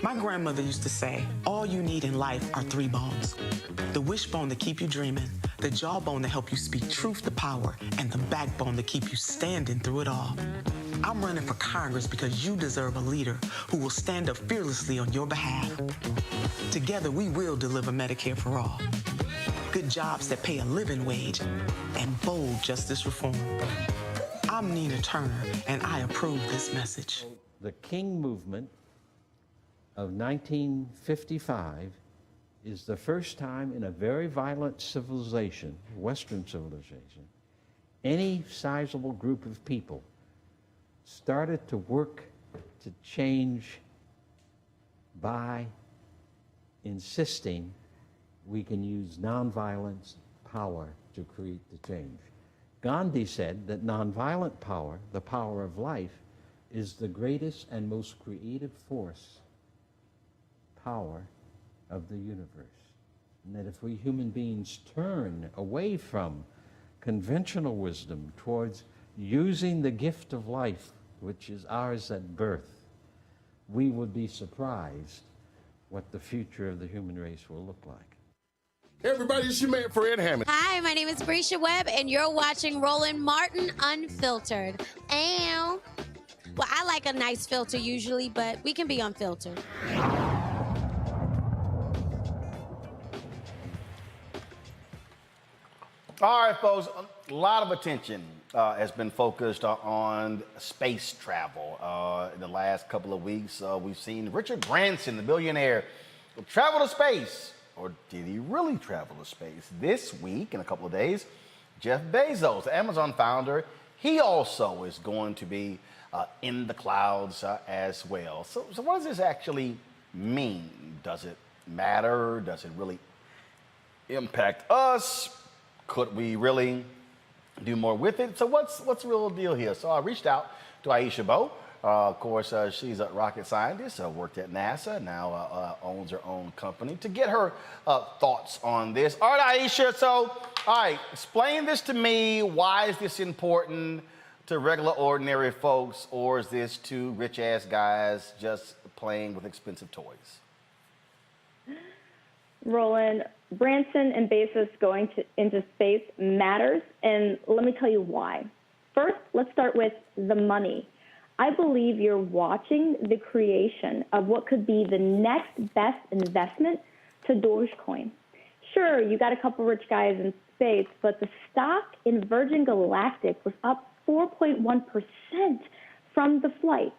My grandmother used to say, all you need in life are 3 bones. The wishbone to keep you dreaming, the jawbone to help you speak truth to power, and the backbone to keep you standing through it all. I'm running for Congress because you deserve a leader who will stand up fearlessly on your behalf. Together, we will deliver Medicare for all, good jobs that pay a living wage, and bold justice reform. I'm Nina Turner, and I approve this message. The King movement of 1955 is the first time in a very violent civilization, Western civilization, any sizable group of people started to work to change by insisting we can use nonviolence power to create the change. Gandhi said that nonviolent power, the power of life, is the greatest and most creative force, power of the universe. And that if we human beings turn away from conventional wisdom towards using the gift of life, which is ours at birth, we would be surprised what the future of the human race will look like. Everybody, it's your man Fred Hammond. Hi, my name is Brescia Webb, and you're watching Roland Martin Unfiltered. Ow. Well, I like a nice filter usually, but we can be unfiltered. All right, folks, a lot of attention has been focused on space travel. In the last couple of weeks, we've seen Richard Branson, the billionaire, travel to space. Or did he really travel to space? This week, in a couple of days, Jeff Bezos, the Amazon founder, he also is going to be in the clouds as well. So what does this actually mean? Does it matter? Does it really impact us? Could we really do more with it? So what's the real deal here? So I reached out to Aisha Bowe. Of course, she's a rocket scientist, worked at NASA, now owns her own company, to get her thoughts on this. All right, Aisha, so, all right, explain this to me. Why is this important to regular, ordinary folks, or is this two rich-ass guys just playing with expensive toys? Roland, Branson and Bezos going into space matters, and let me tell you why. First, let's start with the money. I believe you're watching the creation of what could be the next best investment to Dogecoin. Sure, you got a couple rich guys in space, but the stock in Virgin Galactic was up 4.1% from the flight.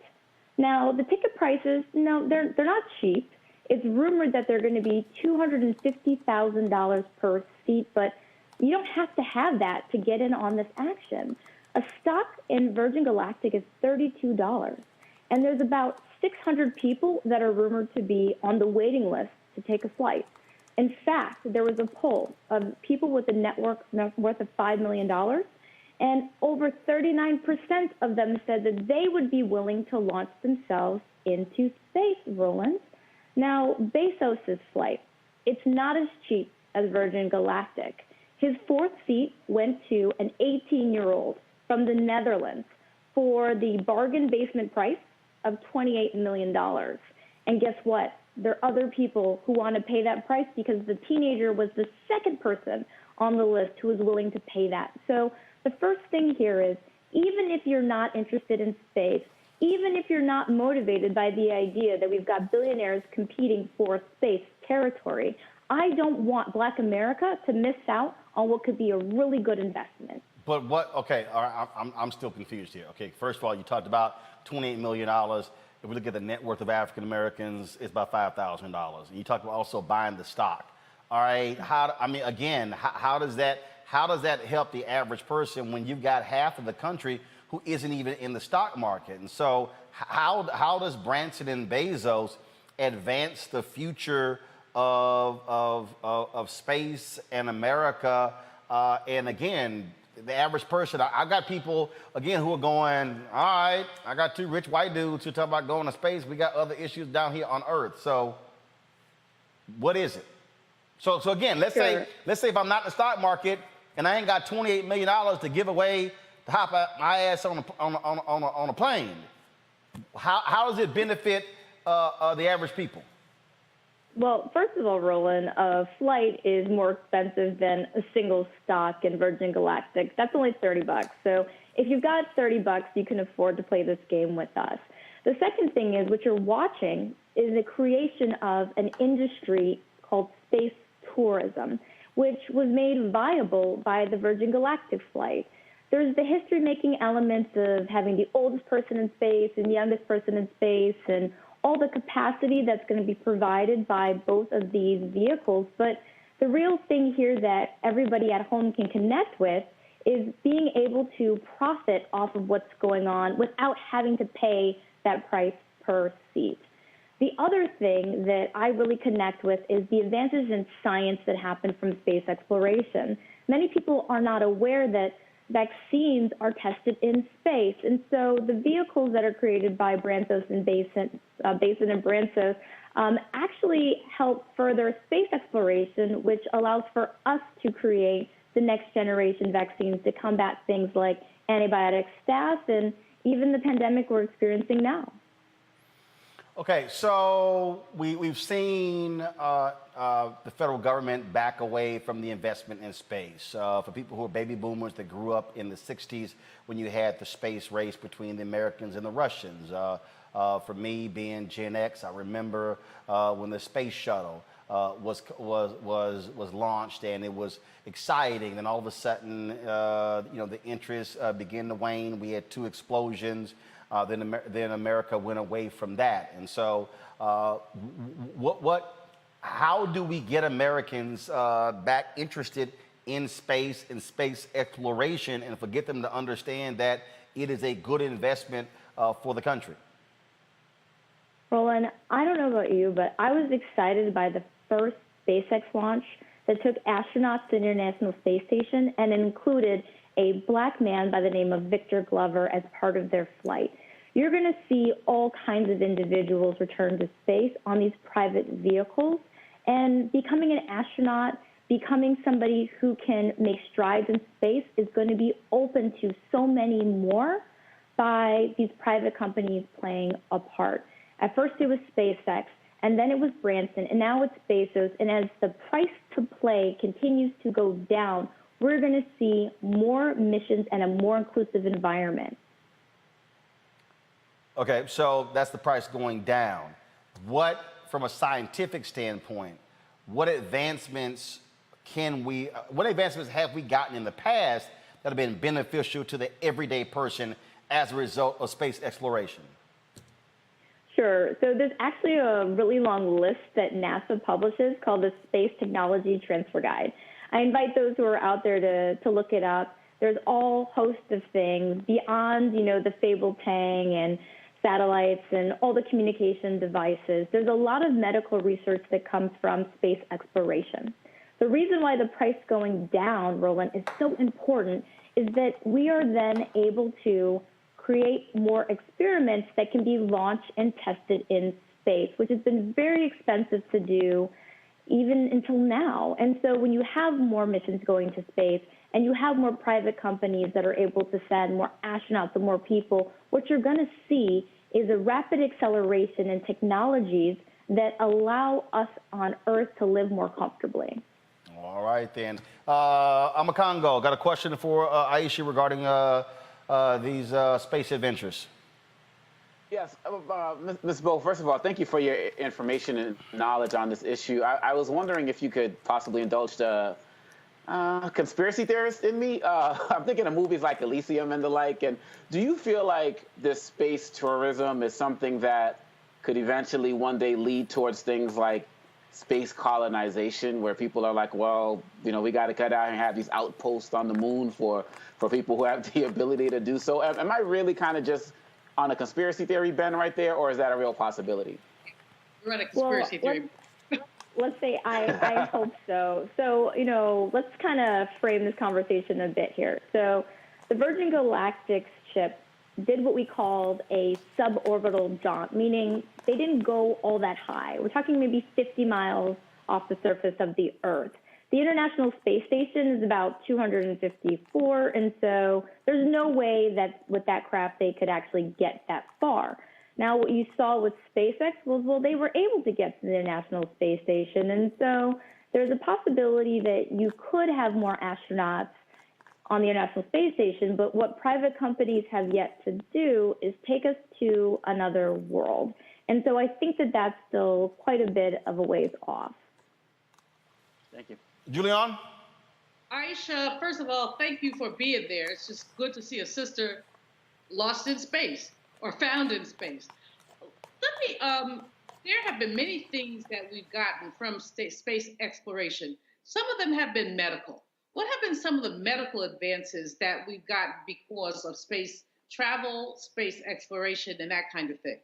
Now, the ticket prices, no, they're not cheap. It's rumored that they're going to be $250,000 per seat, but you don't have to have that to get in on this action. A stock in Virgin Galactic is $32, and there's about 600 people that are rumored to be on the waiting list to take a flight. In fact, there was a poll of people with a net worth of $5 million, and over 39% of them said that they would be willing to launch themselves into space, Roland. Now, Bezos' flight, it's not as cheap as Virgin Galactic. His fourth seat went to an 18-year-old from the Netherlands for the bargain basement price of $28 million. And guess what? There are other people who want to pay that price because the teenager was the second person on the list who was willing to pay that. So the first thing here is, even if you're not interested in space, even if you're not motivated by the idea that we've got billionaires competing for space territory, I don't want Black America to miss out on what could be a really good investment. But what, okay, all right, I'm still confused here. Okay, first of all, you talked about $28 million. If we look at the net worth of African Americans, it's about $5,000. And you talked about also buying the stock. All right, how does that help the average person when you've got half of the country who isn't even in the stock market? And so how does Branson and Bezos advance the future of space and America? And again, the average person, I got people, again, who are going, all right, I got two rich white dudes who talk about going to space. We got other issues down here on Earth. So what is it? So again, let's say if I'm not in the stock market and I ain't got $28 million to give away to hop my ass on a plane, how does it benefit the average people? Well, first of all, Roland, a flight is more expensive than a single stock in Virgin Galactic. That's only $30. So if you've got $30, you can afford to play this game with us. The second thing is, what you're watching is the creation of an industry called space tourism, which was made viable by the Virgin Galactic flight. There's the history-making elements of having the oldest person in space and youngest person in space and all the capacity that's going to be provided by both of these vehicles. But the real thing here that everybody at home can connect with is being able to profit off of what's going on without having to pay that price per seat. The other thing that I really connect with is the advances in science that happen from space exploration. Many people are not aware that vaccines are tested in space. And so the vehicles that are created by Basin and Branson actually help further space exploration, which allows for us to create the next generation vaccines to combat things like antibiotic staph and even the pandemic we're experiencing now. Okay, so we've seen the federal government back away from the investment in space. For people who are baby boomers that grew up in the 60s when you had the space race between the Americans and the Russians. For me, being Gen X, I remember when the space shuttle was launched and it was exciting. Then all of a sudden, the interest began to wane. We had two explosions. Then America went away from that. And so how do we get Americans back interested in space and space exploration and get them to understand that it is a good investment for the country? Roland, I don't know about you, but I was excited by the first SpaceX launch that took astronauts to the International Space Station and included a Black man by the name of Victor Glover as part of their flight. You're going to see all kinds of individuals return to space on these private vehicles, and becoming an astronaut, becoming somebody who can make strides in space is going to be open to so many more by these private companies playing a part. At first it was SpaceX, and then it was Branson, and now it's Bezos. And as the price to play continues to go down, we're going to see more missions and a more inclusive environment. Okay, so that's the price going down. What, from a scientific standpoint, what advancements have we gotten in the past that have been beneficial to the everyday person as a result of space exploration? Sure. So there's actually a really long list that NASA publishes called the Space Technology Transfer Guide. I invite those who are out there to look it up. There's all host of things beyond, the fabled Tang and satellites and all the communication devices. There's a lot of medical research that comes from space exploration. The reason why the price going down, Roland, is so important is that we are then able to create more experiments that can be launched and tested in space, which has been very expensive to do even until now. And so when you have more missions going to space and you have more private companies that are able to send more astronauts and more people, what you're going to see is a rapid acceleration in technologies that allow us on Earth to live more comfortably. All right, then. I'm a Congo. Got a question for Aisha regarding these space adventures. Yes, Ms. Bo, first of all, thank you for your information and knowledge on this issue. I was wondering if you could possibly indulge the conspiracy theorist in me. I'm thinking of movies like Elysium and the like. And do you feel like this space tourism is something that could eventually one day lead towards things like space colonization, where people are like, well, you know, we got to cut out and have these outposts on the moon for people who have the ability to do so? Am I really kind of just on a conspiracy theory bend right there, or is that a real possibility? You're on a conspiracy theory. Let's say I hope so. So, you know, let's kind of frame this conversation a bit here. So the Virgin Galactic ship did what we called a suborbital jaunt, meaning they didn't go all that high. We're talking maybe 50 miles off the surface of the Earth. The International Space Station is about 254, and so there's no way that with that craft they could actually get that far. Now, what you saw with SpaceX was, well, they were able to get to the International Space Station, and so there's a possibility that you could have more astronauts on the International Space Station, but what private companies have yet to do is take us to another world. And so I think that that's still quite a bit of a ways off. Thank you. Julian? Aisha, first of all, thank you for being there. It's just good to see a sister lost in space or found in space. There have been many things that we've gotten from space exploration. Some of them have been medical. What have been some of the medical advances that we've gotten because of space travel, space exploration, and that kind of thing?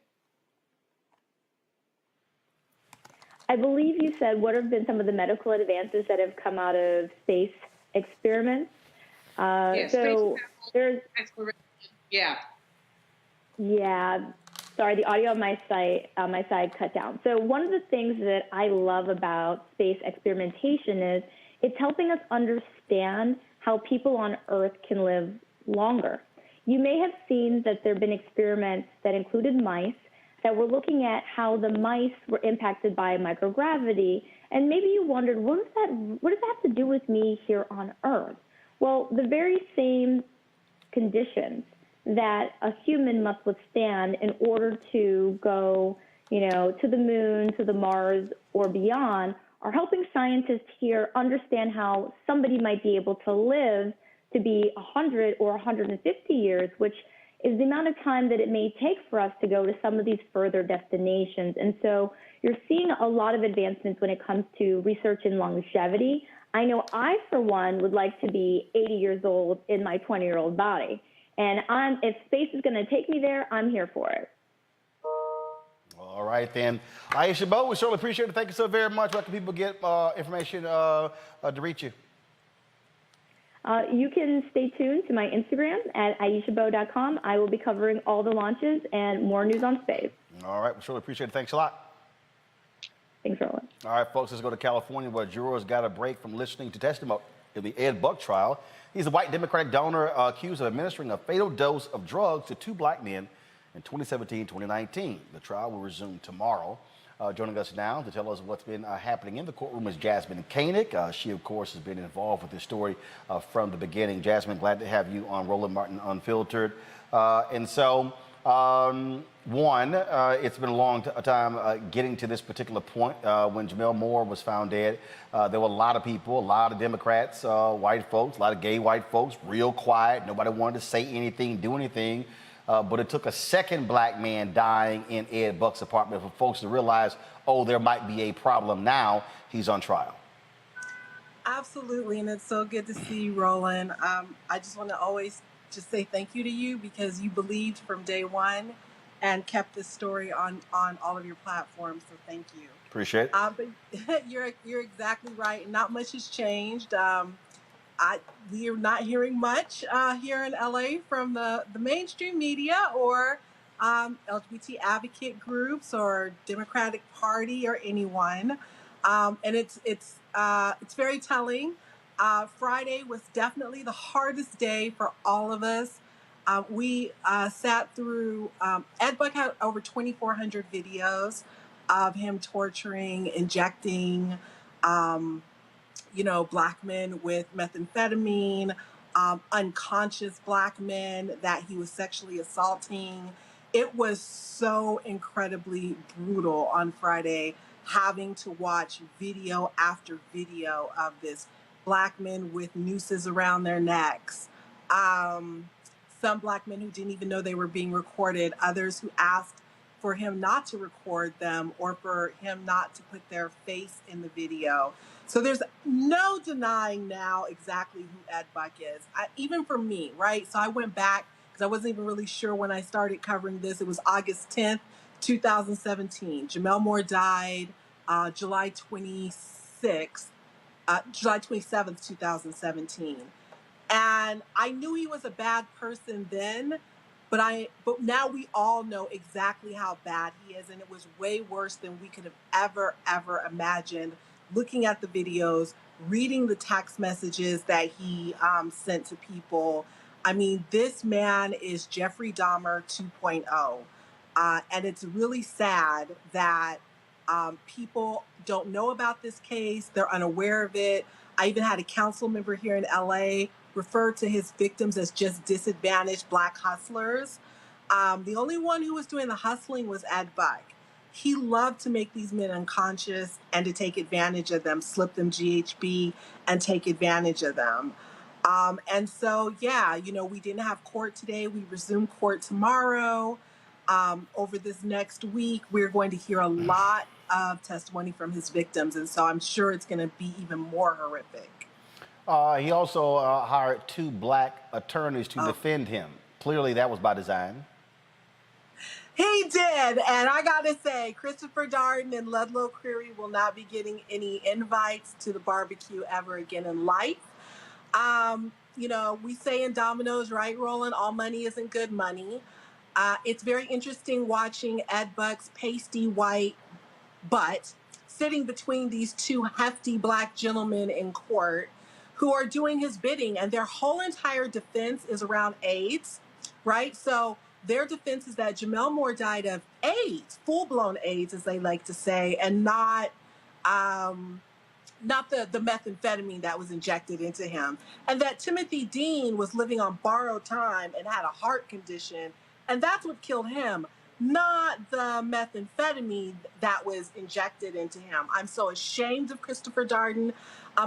I believe you said what have been some of the medical advances that have come out of space experiments. Yeah, so there's exploration. Yeah. Yeah. Sorry, the audio on my side cut down. So one of the things that I love about space experimentation is it's helping us understand how people on Earth can live longer. You may have seen that there have been experiments that included mice that were looking at how the mice were impacted by microgravity, and maybe you wondered, what does that have to do with me here on Earth? Well, the very same conditions that a human must withstand in order to go, to the moon, to the Mars, or beyond, are helping scientists here understand how somebody might be able to live to be 100 or 150 years, which is the amount of time that it may take for us to go to some of these further destinations. And so you're seeing a lot of advancements when it comes to research in longevity. I know I, for one, would like to be 80 years old in my 20-year-old body. And if space is going to take me there, I'm here for it. All right, then. Aisha Bo, we certainly appreciate it. Thank you so very much. Where can people get information to reach you? You can stay tuned to my Instagram at aishabo.com. I will be covering all the launches and more news on space. All right, we certainly appreciate it. Thanks a lot. Thanks, Roland. All right, folks, let's go to California, where jurors got a break from listening to testimony in the Ed Buck trial. He's a white Democratic donor accused of administering a fatal dose of drugs to two black men in 2017-2019. The trial will resume tomorrow. Joining us now to tell us what's been happening in the courtroom is Jasmine Koenig. She, of course, has been involved with this story from the beginning. Jasmine, glad to have you on Roland Martin Unfiltered. It's been a long time getting to this particular point. When Jamel Moore was found dead, there were a lot of people, a lot of Democrats, white folks, a lot of gay white folks, real quiet. Nobody wanted to say anything, do anything. But it took a second black man dying in Ed Buck's apartment for folks to realize, oh, there might be a problem now. He's on trial. Absolutely, and it's so good to see you, Roland. I just want to always just say thank you to you because you believed from day one and kept this story on all of your platforms, so thank you. Appreciate it. But you're exactly right. Not much has changed. We are not hearing much here in LA from the mainstream media or LGBT advocate groups or Democratic Party or anyone, and it's very telling. Friday was definitely the hardest day for all of us. We sat through, Ed Buck had over 2,400 videos of him torturing, injecting, black men with methamphetamine, unconscious black men that he was sexually assaulting. It was so incredibly brutal on Friday, having to watch video after video of this black men with nooses around their necks. Some black men who didn't even know they were being recorded, others who asked for him not to record them or for him not to put their face in the video. So there's no denying now exactly who Ed Buck is, even for me, right? So I went back because I wasn't even really sure when I started covering this. It was August 10th, 2017. Jamel Moore died July 27th, 2017. And I knew he was a bad person then, but now we all know exactly how bad he is, and it was way worse than we could have ever imagined. Looking at the videos, reading the text messages that he sent to people. I mean, this man is Jeffrey Dahmer 2.0. And it's really sad that people don't know about this case. They're unaware of it. I even had a council member here in LA refer to his victims as just disadvantaged black hustlers. The only one who was doing the hustling was Ed Buck. He loved to make these men unconscious and to take advantage of them, slip them GHB and take advantage of them. And so, we didn't have court today. We resume court tomorrow. Over this next week, we're going to hear a lot of testimony from his victims. And so I'm sure it's going to be even more horrific. He also hired 2 black attorneys to defend him. Clearly, that was by design. He did. And I got to say, Christopher Darden and Ludlow Creary will not be getting any invites to the barbecue ever again in life. We say in Domino's, right, Roland, all money isn't good money. It's very interesting watching Ed Buck's pasty white butt sitting between these 2 hefty black gentlemen in court who are doing his bidding, and their whole entire defense is around AIDS, right? So their defense is that Jamel Moore died of AIDS, full-blown AIDS, as they like to say, and not the methamphetamine that was injected into him. And that Timothy Dean was living on borrowed time and had a heart condition, and that's what killed him, not the methamphetamine that was injected into him. I'm so ashamed of Christopher Darden,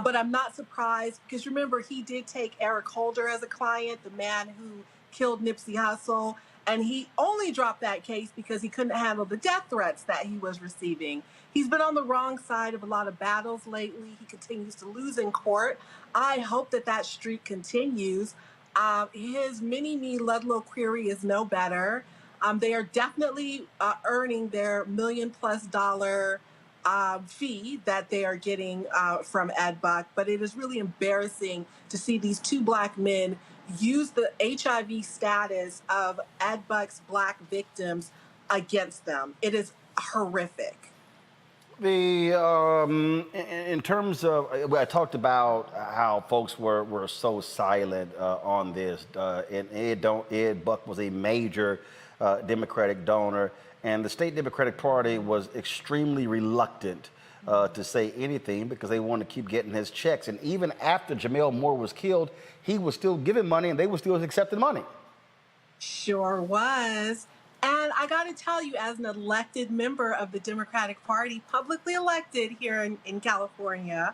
but I'm not surprised because remember, he did take Eric Holder as a client, the man who killed Nipsey Hussle, and he only dropped that case because he couldn't handle the death threats that he was receiving. He's been on the wrong side of a lot of battles lately. He continues to lose in court. I hope that streak continues. His mini-me Ludlow Creary is no better. They are definitely earning their $1 million+ fee that they are getting from Ed Buck, but it is really embarrassing to see these 2 black men use the HIV status of Ed Buck's black victims against them. It is horrific. In terms of, I talked about how folks were so silent on this, and Ed Buck was a major Democratic donor, and the state Democratic Party was extremely reluctant to say anything because they wanted to keep getting his checks. And even after Jamel Moore was killed, he was still giving money, and they were still accepting money. Sure was. And I got to tell you, as an elected member of the Democratic Party, publicly elected here in California,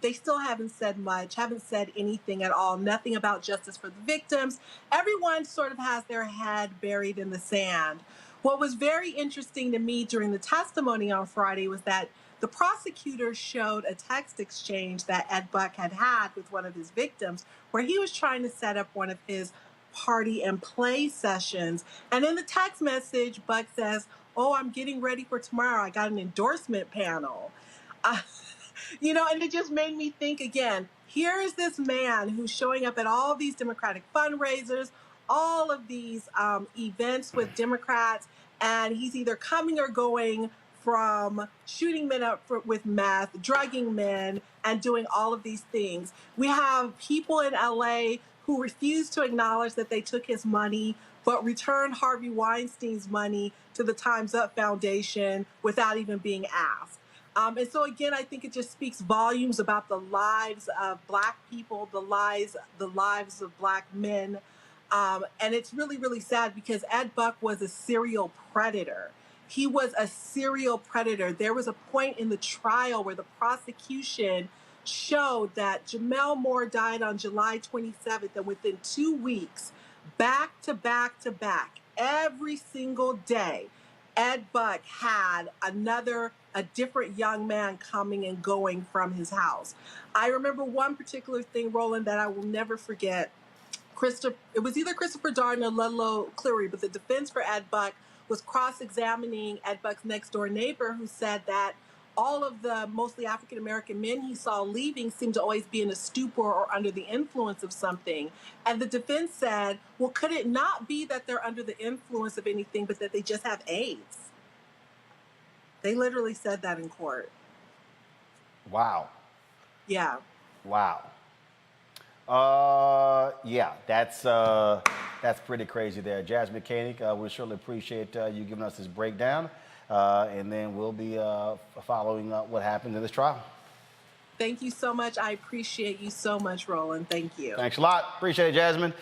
they still haven't said much, haven't said anything at all, nothing about justice for the victims. Everyone sort of has their head buried in the sand. What was very interesting to me during the testimony on Friday was that the prosecutor showed a text exchange that Ed Buck had with one of his victims where he was trying to set up one of his party and play sessions. And in the text message, Buck says, "Oh, I'm getting ready for tomorrow. I got an endorsement panel." And it just made me think again, here is this man who's showing up at all these Democratic fundraisers, all of these events with Democrats, and he's either coming or going from shooting men up with meth, drugging men, and doing all of these things. We have people in LA who refused to acknowledge that they took his money, but returned Harvey Weinstein's money to the Time's Up Foundation without even being asked. And so again, I think it just speaks volumes about the lives of Black people, the lives of Black men. And it's really, really sad because Ed Buck was a serial predator. He was a serial predator. There was a point in the trial where the prosecution showed that Jamel Moore died on July 27th, and within 2 weeks, back to back to back, every single day, Ed Buck had a different young man coming and going from his house. I remember one particular thing, Roland, that I will never forget. It was either Christopher Darden or Ludlow Cleary, but the defense for Ed Buck was cross-examining Ed Buck's next-door neighbor, who said that all of the mostly African-American men he saw leaving seemed to always be in a stupor or under the influence of something. And the defense said, well, could it not be that they're under the influence of anything, but that they just have AIDS? They literally said that in court. Wow. Yeah. Wow. Yeah, that's pretty crazy there. Jasmine Koenig, we certainly appreciate you giving us this breakdown, and then we'll be following what happened in this trial. Thank you so much. I appreciate you so much, Roland. Thank you. Thanks a lot. Appreciate it, Jasmine.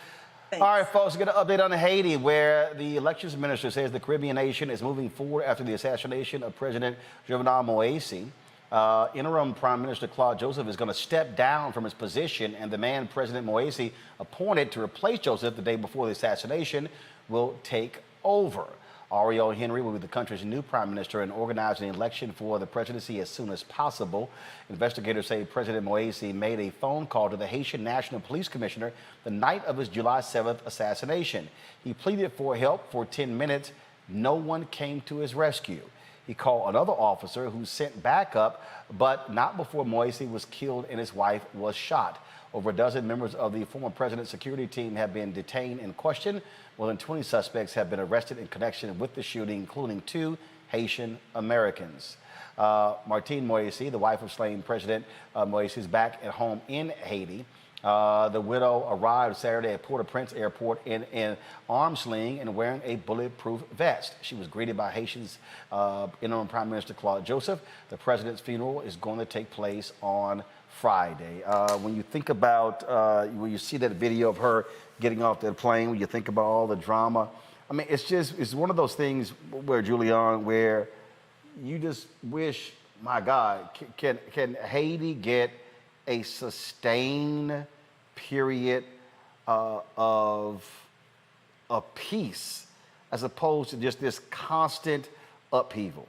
Thanks. All right, folks, get an update on Haiti, where the elections minister says the Caribbean nation is moving forward after the assassination of President Jovenel Moïse. Interim Prime Minister Claude Joseph is going to step down from his position, and the man President Moïse appointed to replace Joseph the day before the assassination will take over. Ariel Henry will be the country's new prime minister and organize an election for the presidency as soon as possible. Investigators say President Moïse made a phone call to the Haitian National Police Commissioner the night of his July 7th assassination. He pleaded for help for 10 minutes. No one came to his rescue. He called another officer who sent backup, but not before Moïse was killed and his wife was shot. Over a dozen members of the former president's security team have been detained and questioned. More than 20 suspects have been arrested in connection with the shooting, including 2 Haitian Americans. Martine Moïse, the wife of slain President Moïse, is back at home in Haiti. The widow arrived Saturday at Port-au-Prince Airport in an arm sling and wearing a bulletproof vest. She was greeted by Haitian's interim Prime Minister Claude Joseph. The president's funeral is going to take place on Friday. When you think about, when you see that video of her getting off that plane, when you think about all the drama, I mean, it's one of those things where, Julian, where you just wish, my God, can Haiti get a sustained period of peace as opposed to just this constant upheaval?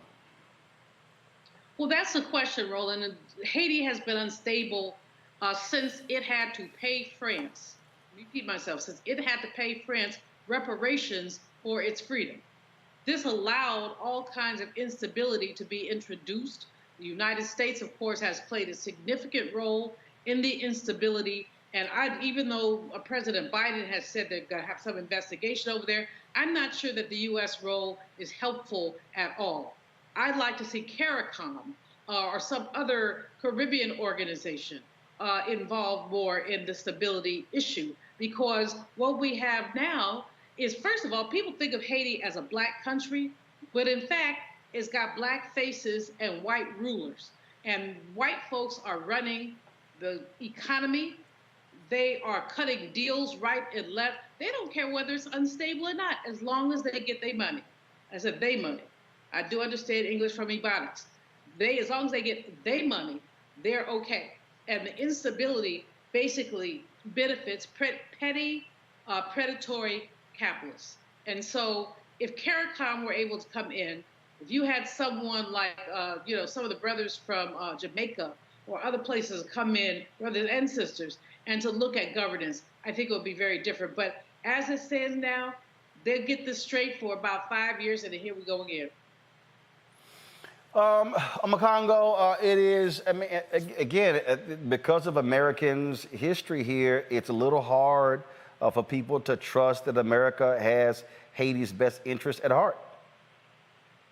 Well, that's the question, Roland. Haiti has been unstable since it had to pay France. Repeat myself, since it had to pay France reparations for its freedom. This allowed all kinds of instability to be introduced. The United States, of course, has played a significant role in the instability. And even though President Biden has said they're going to have some investigation over there, I'm not sure that the U.S. role is helpful at all. I'd like to see CARICOM or some other Caribbean organization involved more in the stability issue, because what we have now is, first of all, people think of Haiti as a black country, but in fact, it's got black faces and white rulers. And white folks are running the economy. They are cutting deals right and left. They don't care whether it's unstable or not, as long as they get their money. I said they money. I do understand English from Ebonics. As long as they get their money, they're okay. And the instability basically benefits petty, predatory capitalists. And so if CARICOM were able to come in, if you had someone like, some of the brothers from Jamaica or other places come in, brothers and sisters, and to look at governance, I think it would be very different. But as it stands now, they'll get this straight for about 5 years, and then here we go again. Makongo, it is, I mean, again, because of Americans' history here, it's a little hard for people to trust that America has Haiti's best interest at heart.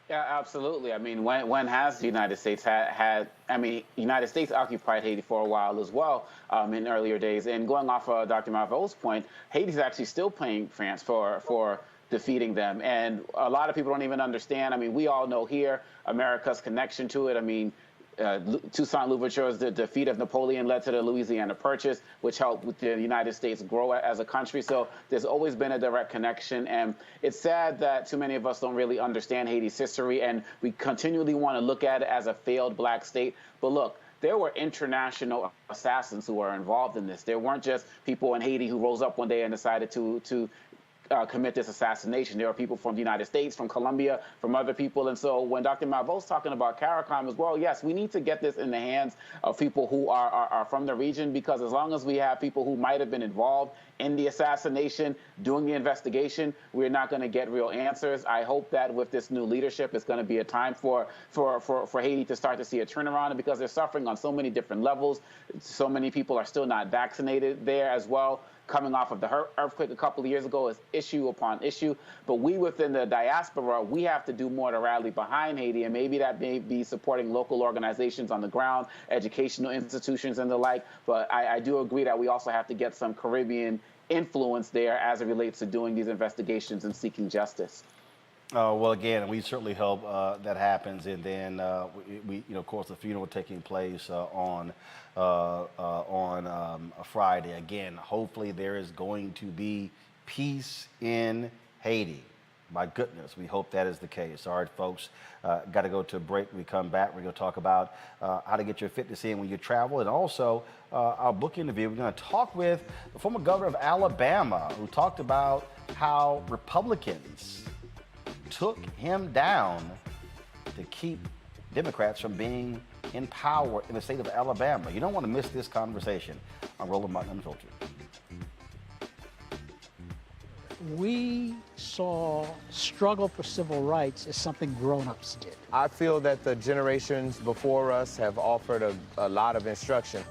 Yeah, absolutely. I mean, when has the United States United States occupied Haiti for a while as well in earlier days. And going off of Dr. Marvel's point, Haiti's actually still paying France for defeating them. And a lot of people don't even understand. I mean, we all know here America's connection to it. I mean, Toussaint Louverture's the defeat of Napoleon led to the Louisiana Purchase, which helped with the United States grow as a country. So there's always been a direct connection. And it's sad that too many of us don't really understand Haiti's history, and we continually want to look at it as a failed black state. But look, there were international assassins who were involved in this. There weren't just people in Haiti who rose up one day and decided to commit this assassination. There are people from the United States, from Colombia, from other people. And so when Dr. Marvel's talking about CARICOM as well, yes, we need to get this in the hands of people who are from the region, because as long as we have people who might have been involved in the assassination, doing the investigation, we're not going to get real answers. I hope that with this new leadership, it's going to be a time for Haiti to start to see a turnaround, because they're suffering on so many different levels. So many people are still not vaccinated there as well. Coming off of the earthquake a couple of years ago is issue upon issue. But we within the diaspora, we have to do more to rally behind Haiti, and maybe that may be supporting local organizations on the ground, educational institutions and the like. But I do agree that we also have to get some Caribbean influence there as it relates to doing these investigations and seeking justice. Well, again, we certainly hope that happens, and then we, of course, the funeral taking place on a Friday. Again, hopefully there is going to be peace in Haiti. My goodness, we hope that is the case. All right, folks, got to go to a break. When we come back, we're going to talk about how to get your fitness in when you travel, and also our book interview. We're going to talk with the former governor of Alabama, who talked about how Republicans took him down to keep Democrats from being in power in the state of Alabama. You don't want to miss this conversation on Roland Martin Unfiltered. We saw struggle for civil rights as something grown-ups did. I feel that the generations before us have offered a lot of instruction.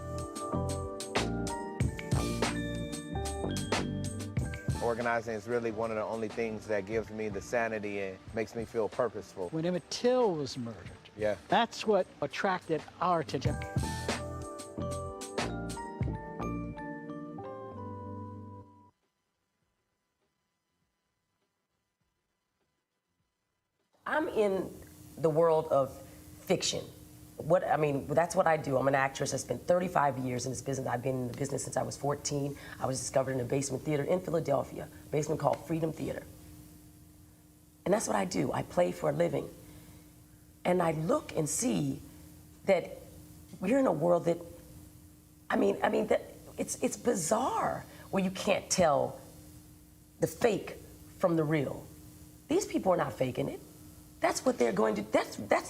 Organizing is really one of the only things that gives me the sanity and makes me feel purposeful. When Emmett Till was murdered, that's what attracted our attention. I'm in the world of fiction. That's what I do. I'm an actress. I spent 35 years in this business. I've been in the business since I was 14. I was discovered in a basement theater in Philadelphia, a basement called Freedom Theater. And that's what I do. I play for a living. And I look and see that we're in a world that, it's bizarre, where you can't tell the fake from the real. These people are not faking it. That's what they're going to,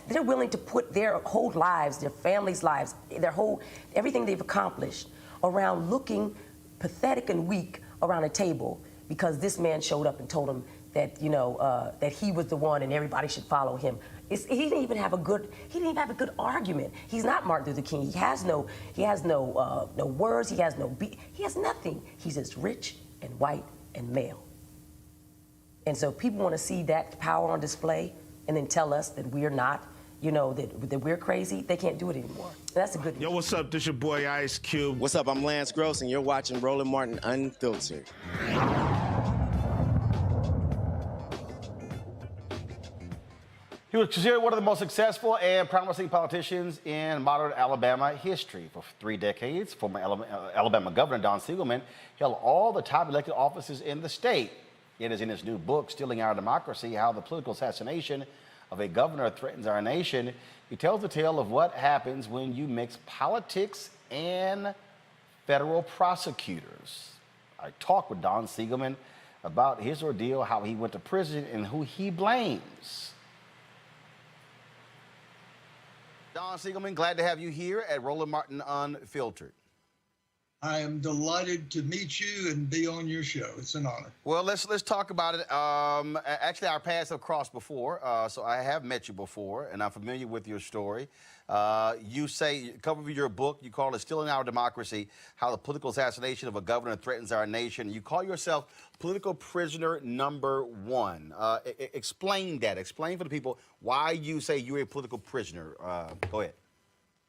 they're willing to put their whole lives, their families' lives, everything they've accomplished around looking pathetic and weak around a table because this man showed up and told them that, that he was the one and everybody should follow him. He didn't even have a good argument. He's not Martin Luther King. He has no words, he has nothing. He's just rich and white and male. And so people want to see that power on display and then tell us that we're not, that we're crazy. They can't do it anymore. That's a good news. Yo, what's up? This your boy Ice Cube. What's up? I'm Lance Gross, and you're watching Roland Martin Unfiltered. He was considered one of the most successful and promising politicians in modern Alabama history. For 3 decades, former Alabama Governor Don Siegelman held all the top elected offices in the state. It is in his new book, Stealing Our Democracy, How the Political Assassination of a Governor Threatens Our Nation. He tells the tale of what happens when you mix politics and federal prosecutors. I talked with Don Siegelman about his ordeal, how he went to prison, and who he blames. Don Siegelman, glad to have you here at Roland Martin Unfiltered. I am delighted to meet you and be on your show. It's an honor. Well, let's talk about it. Actually, our paths have crossed before, so I have met you before, and I'm familiar with your story. You say, cover of your book, you call it "Still in Our Democracy: How the Political Assassination of a Governor Threatens Our Nation." You call yourself political prisoner number one. Explain that. Explain for the people why you say you're a political prisoner. Go ahead.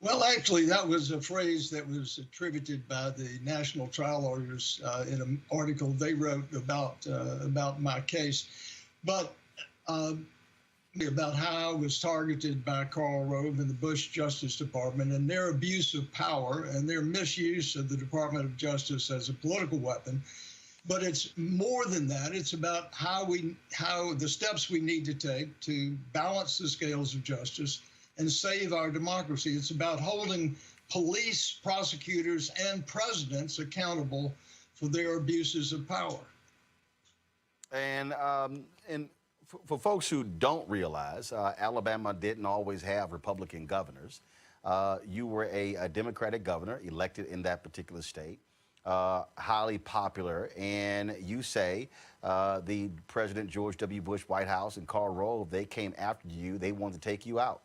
Well, actually, that was a phrase that was attributed by the national trial lawyers in an article they wrote about my case, but about how I was targeted by Karl Rove and the Bush Justice Department and their abuse of power and their misuse of the Department of Justice as a political weapon. But it's more than that. It's about how the steps we need to take to balance the scales of justice and save our democracy. It's about holding police, prosecutors, and presidents accountable for their abuses of power. And for folks who don't realize, Alabama didn't always have Republican governors. You were a Democratic governor elected in that particular state, highly popular, and you say the President George W. Bush White House and Karl Rove, they came after you. They wanted to take you out.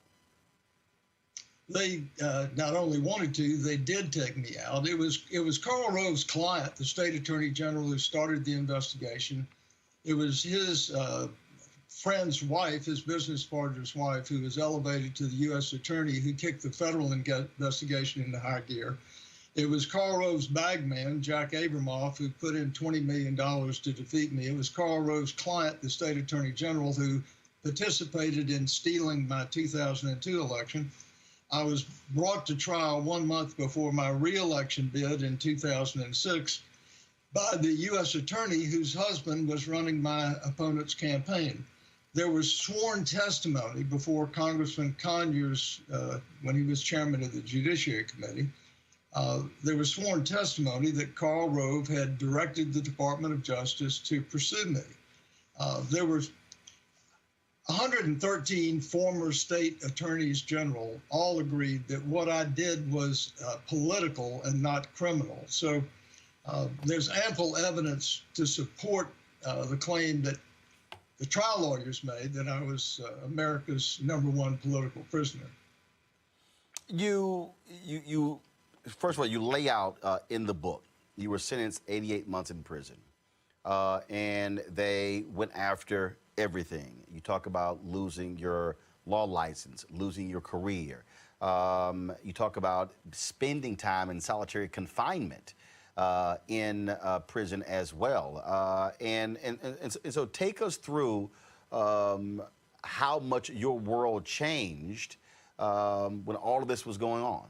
They not only wanted to, they did take me out. It was Karl Rove's client, the state attorney general, who started the investigation. It was his friend's wife, his business partner's wife, who was elevated to the U.S. attorney, who kicked the federal investigation into high gear. It was Karl Rove's bagman, Jack Abramoff, who put in $20 million to defeat me. It was Karl Rove's client, the state attorney general, who participated in stealing my 2002 election. I was brought to trial 1 month before my re-election bid in 2006 by the U.S. attorney whose husband was running my opponent's campaign. There was sworn testimony before Congressman Conyers, when he was chairman of the Judiciary Committee. There was sworn testimony that Karl Rove had directed the Department of Justice to pursue me. There were 113 former state attorneys general all agreed that what I did was political and not criminal. So there's ample evidence to support the claim that the trial lawyers made that I was America's #1 political prisoner. You first of all, you lay out in the book, you were sentenced 88 months in prison, and they went after everything. You talk about losing your law license, losing your career. You talk about spending time in solitary confinement in prison as well. And so take us through how much your world changed when all of this was going on.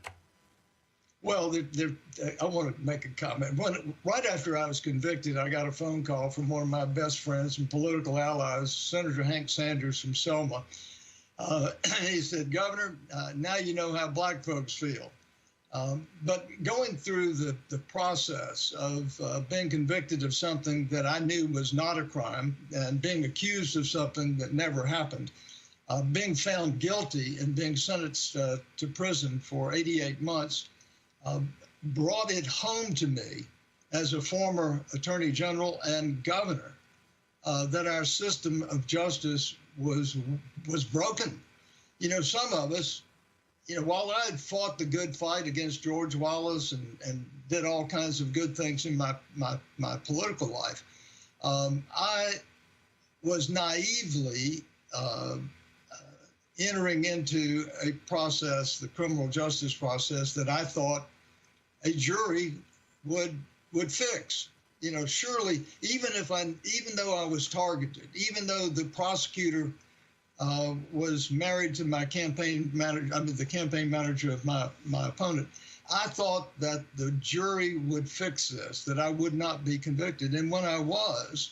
Well, I want to make a comment. Right after I was convicted, I got a phone call from one of my best friends and political allies, Senator Hank Sanders from Selma. He said, "Governor, now you know how black folks feel." But going through the process of being convicted of something that I knew was not a crime and being accused of something that never happened, being found guilty and being sentenced to prison for 88 months, brought it home to me as a former attorney general and governor that our system of justice was broken. You know, some of us, you know, while I had fought the good fight against George Wallace and did all kinds of good things in my political life, I was naively entering into a process, the criminal justice process, that I thought a jury would fix. You know, surely, even though I was targeted, even though the prosecutor was married to my campaign manager, the campaign manager of my opponent, I thought that the jury would fix this, that I would not be convicted. And when I was,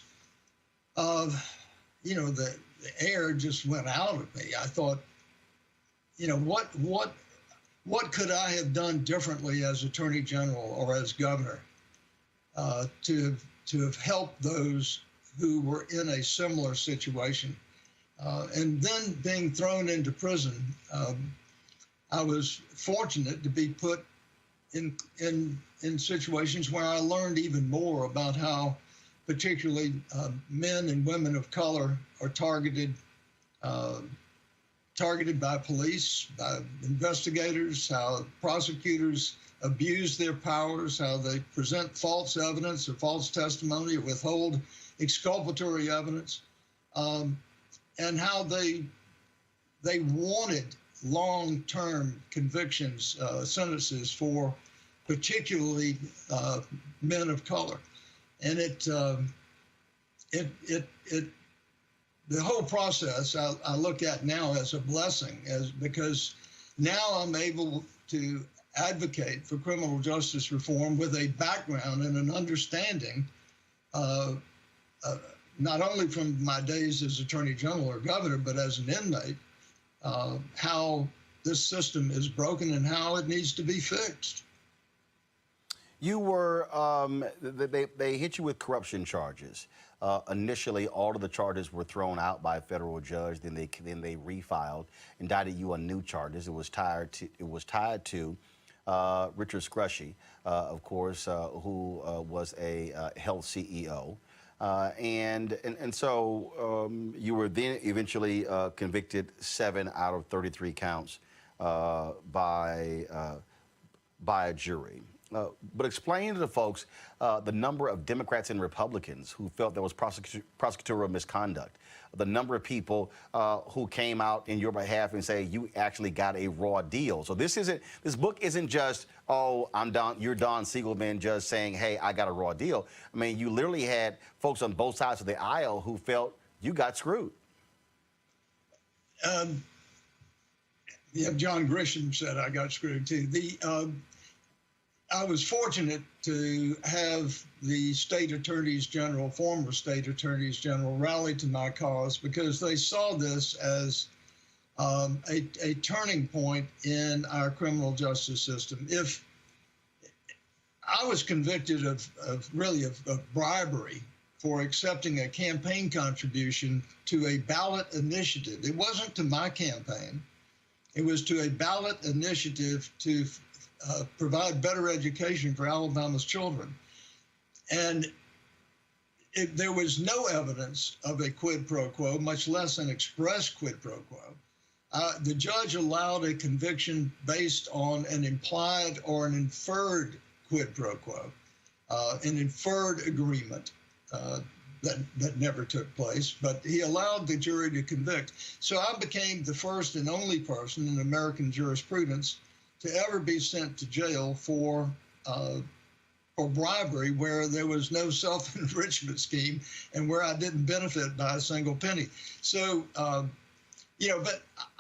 you know, the air just went out of me. I thought, you know, what could I have done differently as Attorney General or as Governor to have helped those who were in a similar situation? And then being thrown into prison, I was fortunate to be put in situations where I learned even more about how particularly men and women of color are targeted by police, by investigators, how prosecutors abuse their powers, how they present false evidence or false testimony or withhold exculpatory evidence, and how they wanted long-term convictions, sentences for particularly men of color. And the whole process I look at now as a blessing, because now I'm able to advocate for criminal justice reform with a background and an understanding, not only from my days as Attorney General or Governor, but as an inmate, how this system is broken and how it needs to be fixed. You were, they hit you with corruption charges. Initially, all of the charges were thrown out by a federal judge. Then they refiled, indicted you on new charges. It was tied to Richard Scrushy, of course, who was a health CEO. And so you were then eventually convicted 7 out of 33 counts by a jury. But explain to the folks the number of Democrats and Republicans who felt there was prosecutorial misconduct, the number of people who came out in your behalf and say you actually got a raw deal. So this book isn't just, oh, you're Don Siegelman just saying, hey, I got a raw deal. I mean, you literally had folks on both sides of the aisle who felt you got screwed. Yeah, John Grisham said I got screwed too. I was fortunate to have the state attorneys general, former state attorneys general, rally to my cause because they saw this as a turning point in our criminal justice system. If I was convicted of bribery for accepting a campaign contribution to a ballot initiative. It wasn't to my campaign. It was to a ballot initiative to provide better education for Alabama's children. And there was no evidence of a quid pro quo, much less an express quid pro quo. The judge allowed a conviction based on an implied or an inferred quid pro quo, an inferred agreement that never took place, but he allowed the jury to convict. So I became the first and only person in American jurisprudence to ever be sent to jail for bribery where there was no self-enrichment scheme and where I didn't benefit by a single penny. So, but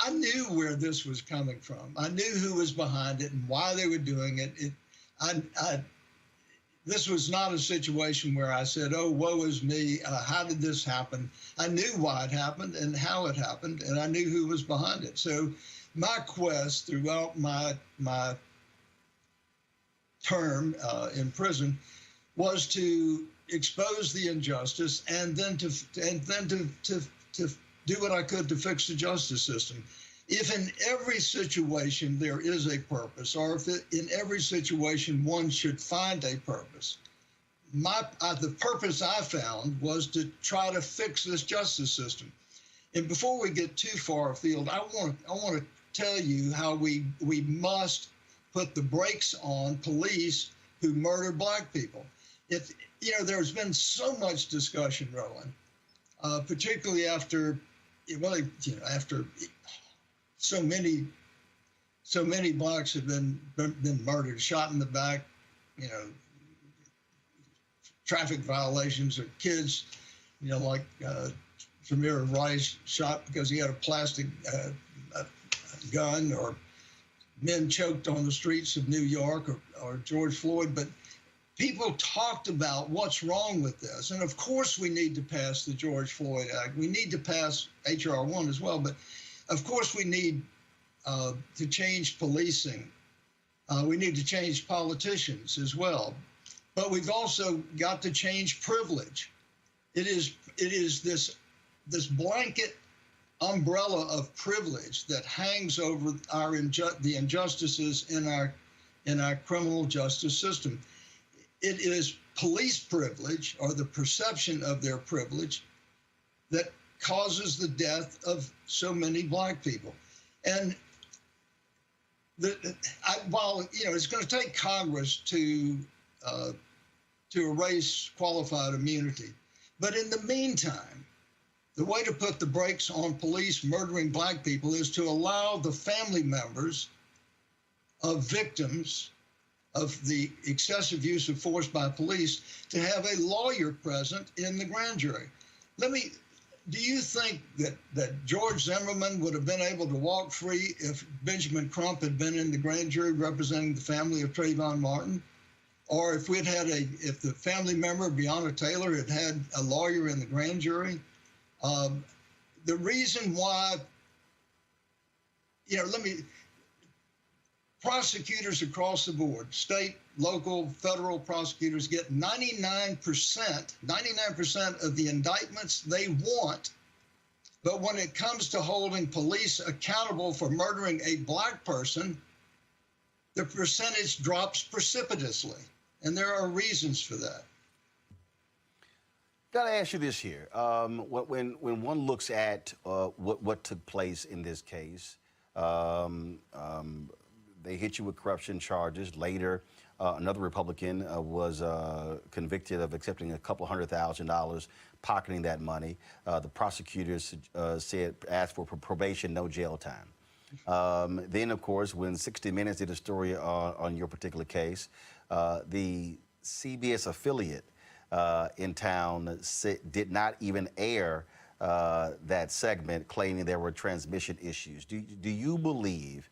I knew where this was coming from. I knew who was behind it and why they were doing it. This was not a situation where I said, oh, woe is me, how did this happen? I knew why it happened and how it happened, and I knew who was behind it. So my quest throughout my term in prison was to expose the injustice and then to do what I could to fix the justice system. If in every situation there is a purpose, or if in every situation one should find a purpose, the purpose I found was to try to fix this justice system. And before we get too far afield, I want to tell you how we must put the brakes on police who murder black people. There's been so much discussion, Roland, particularly after so many blacks have been murdered, shot in the back, traffic violations, or kids, like Tamir Rice shot because he had a plastic gun, or men choked on the streets of New York, or George Floyd. But people talked about what's wrong with this. And of course we need to pass the George Floyd Act. We need to pass H.R. 1 as well. But of course we need to change policing. We need to change politicians as well. But we've also got to change privilege. It is this blanket umbrella of privilege that hangs over the injustices in our in our criminal justice system. It is police privilege, or the perception of their privilege, that causes the death of so many black people. And while it's going to take Congress to erase qualified immunity, but in the meantime, the way to put the brakes on police murdering black people is to allow the family members of victims of the excessive use of force by police to have a lawyer present in the grand jury. Do you think that George Zimmerman would have been able to walk free if Benjamin Crump had been in the grand jury representing the family of Trayvon Martin? Or if the family member, Breonna Taylor, had had a lawyer in the grand jury? The reason why, prosecutors across the board, state, local, federal prosecutors get 99% of the indictments they want. But when it comes to holding police accountable for murdering a black person, the percentage drops precipitously. And there are reasons for that. Got to ask you this here. When one looks at what took place in this case, they hit you with corruption charges. Later, another Republican was convicted of accepting a couple $100,000, pocketing that money. The prosecutors asked for probation, no jail time. Then, of course, when 60 Minutes did a story on your particular case, the CBS affiliate in town did not even air that segment, claiming there were transmission issues. Do you believe,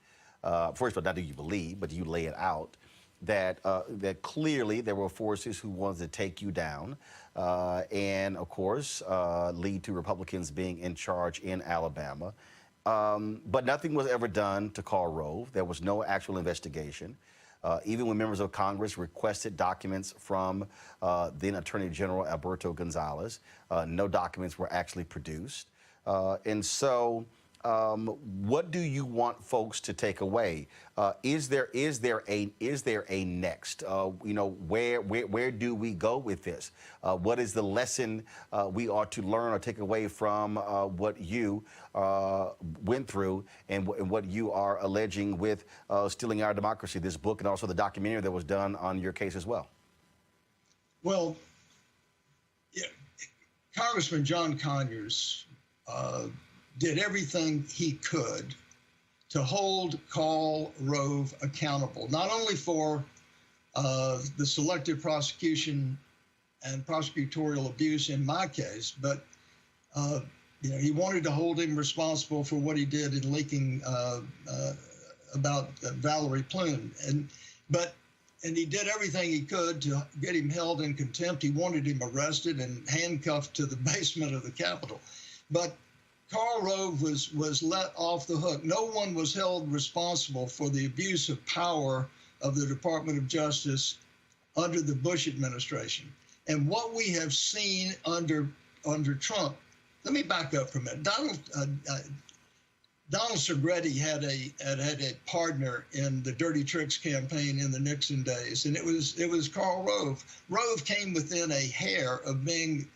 first of all, not do you believe, but do you lay it out, that clearly there were forces who wanted to take you down and, of course, lead to Republicans being in charge in Alabama? But nothing was ever done to Karl Rove. There was no actual investigation. Even when members of Congress requested documents from then Attorney General Alberto Gonzales, no documents were actually produced. And so what do you want folks to take away? Is there a next? Where do we go with this? What is the lesson we ought to learn or take away from what you went through and what you are alleging with Stealing Our Democracy, this book, and also the documentary that was done on your case as well? Well, yeah, Congressman John Conyers did everything he could to hold Karl Rove accountable, not only for the selective prosecution and prosecutorial abuse in my case, but he wanted to hold him responsible for what he did in leaking about Valerie Plum, and he did everything he could to get him held in contempt. He wanted him arrested and handcuffed to the basement of the Capitol, but Karl Rove was let off the hook. No one was held responsible for the abuse of power of the Department of Justice under the Bush administration. And what we have seen under Trump, let me back up for a minute. Donald Segretti had a partner in the Dirty Tricks campaign in the Nixon days, and it was Karl Rove. Rove came within a hair of being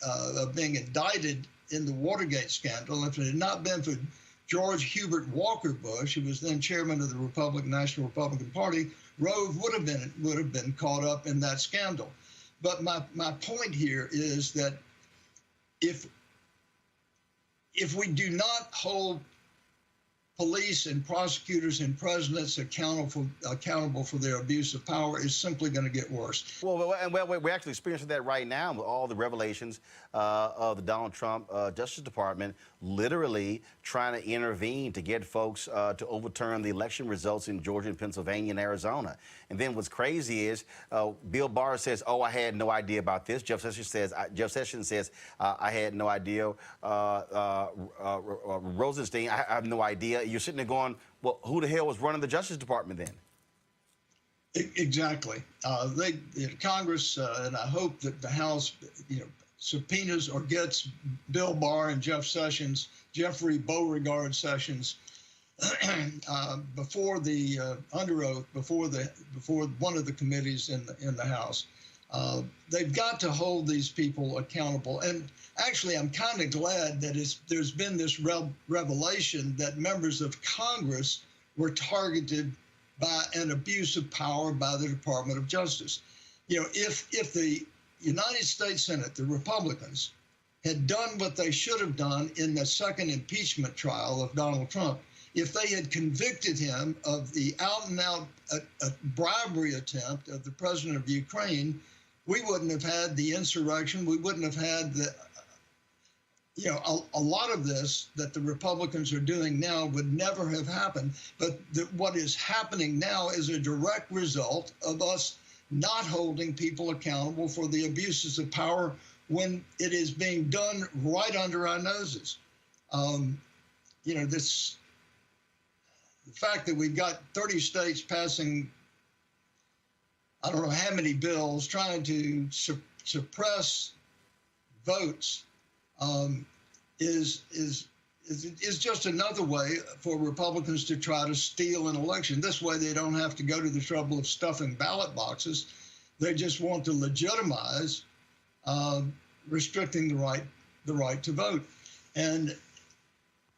indicted in the Watergate scandal. If it had not been for George Hubert Walker Bush, who was then chairman of the National Republican Party, Rove would have been caught up in that scandal. But my point here is that if we do not hold police and prosecutors and presidents accountable for their abuse of power, is simply going to get worse. Well, we're actually experiencing that right now with all the revelations of the Donald Trump Justice Department literally trying to intervene to get folks to overturn the election results in Georgia and Pennsylvania and Arizona. And then what's crazy is Bill Barr says, "Oh, I had no idea about this." Jeff Sessions says, "I had no idea." Rosenstein, I have no idea. You're sitting there going, well, who the hell was running the Justice Department then? Exactly. Congress, and I hope that the House, subpoenas or gets Bill Barr and Jeff Sessions, Jeffrey Beauregard Sessions, before the under oath, before one of the committees in the House. They've got to hold these people accountable. And actually, I'm kind of glad that there's been this revelation that members of Congress were targeted by an abuse of power by the Department of Justice. You know, if the United States Senate, the Republicans, had done what they should have done in the second impeachment trial of Donald Trump, if they had convicted him of the out-and-out bribery attempt of the president of Ukraine, we wouldn't have had the insurrection. We wouldn't have had the, you know, a lot of this that the Republicans are doing now would never have happened. But what is happening now is a direct result of us not holding people accountable for the abuses of power when it is being done right under our noses. You know, the fact that we've got 30 states passing, I don't know how many bills trying to suppress votes is just another way for Republicans to try to steal an election. This way, they don't have to go to the trouble of stuffing ballot boxes. They just want to legitimize restricting the right to vote. And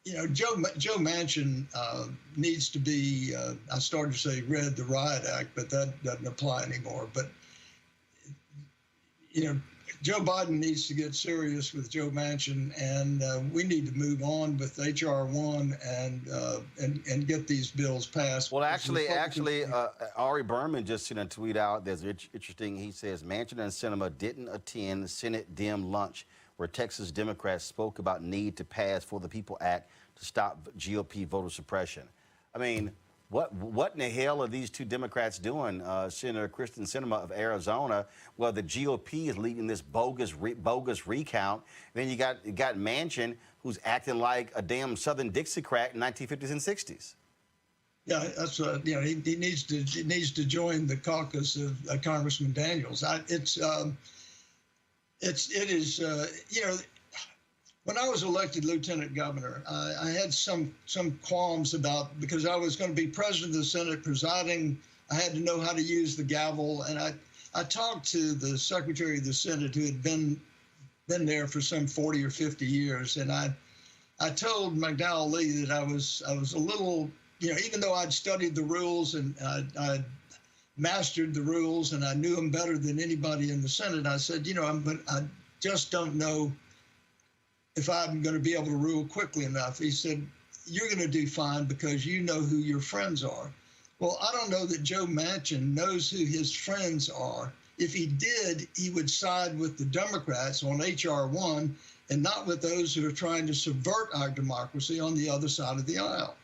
you know, Joe Manchin needs to be, I started to say read the Riot Act, but that doesn't apply anymore. But, you know, Joe Biden needs to get serious with Joe Manchin, and we need to move on with H.R. 1 and get these bills passed. Well, actually, Ari Berman just sent a tweet out. There's interesting. He says Manchin and Sinema didn't attend Senate Dem lunch, where Texas Democrats spoke about need to pass For the People Act to stop GOP voter suppression. I mean, what in the hell are these two Democrats doing? Senator Kristen Sinema of Arizona, well, the GOP is leading this bogus recount. And then you got Manchin, who's acting like a damn Southern Dixiecrat in 1950s and 60s. Yeah, that's you know, he needs to join the caucus of Congressman Daniels. It is you know, when I was elected lieutenant governor, I had some qualms about, because I was going to be president of the Senate presiding. I had to know how to use the gavel, and I talked to the secretary of the Senate who had been there for some 40 or 50 years, and I told McDowell Lee that I was a little, you know, even though I'd studied the rules and I'd mastered the rules and I knew them better than anybody in the Senate, I said, you know, I just don't know if I'm going to be able to rule quickly enough. He said, you're going to do fine because you know who your friends are. Well, I don't know that Joe Manchin knows who his friends are. If he did, he would side with the Democrats on H.R. 1 and not with those who are trying to subvert our democracy on the other side of the aisle.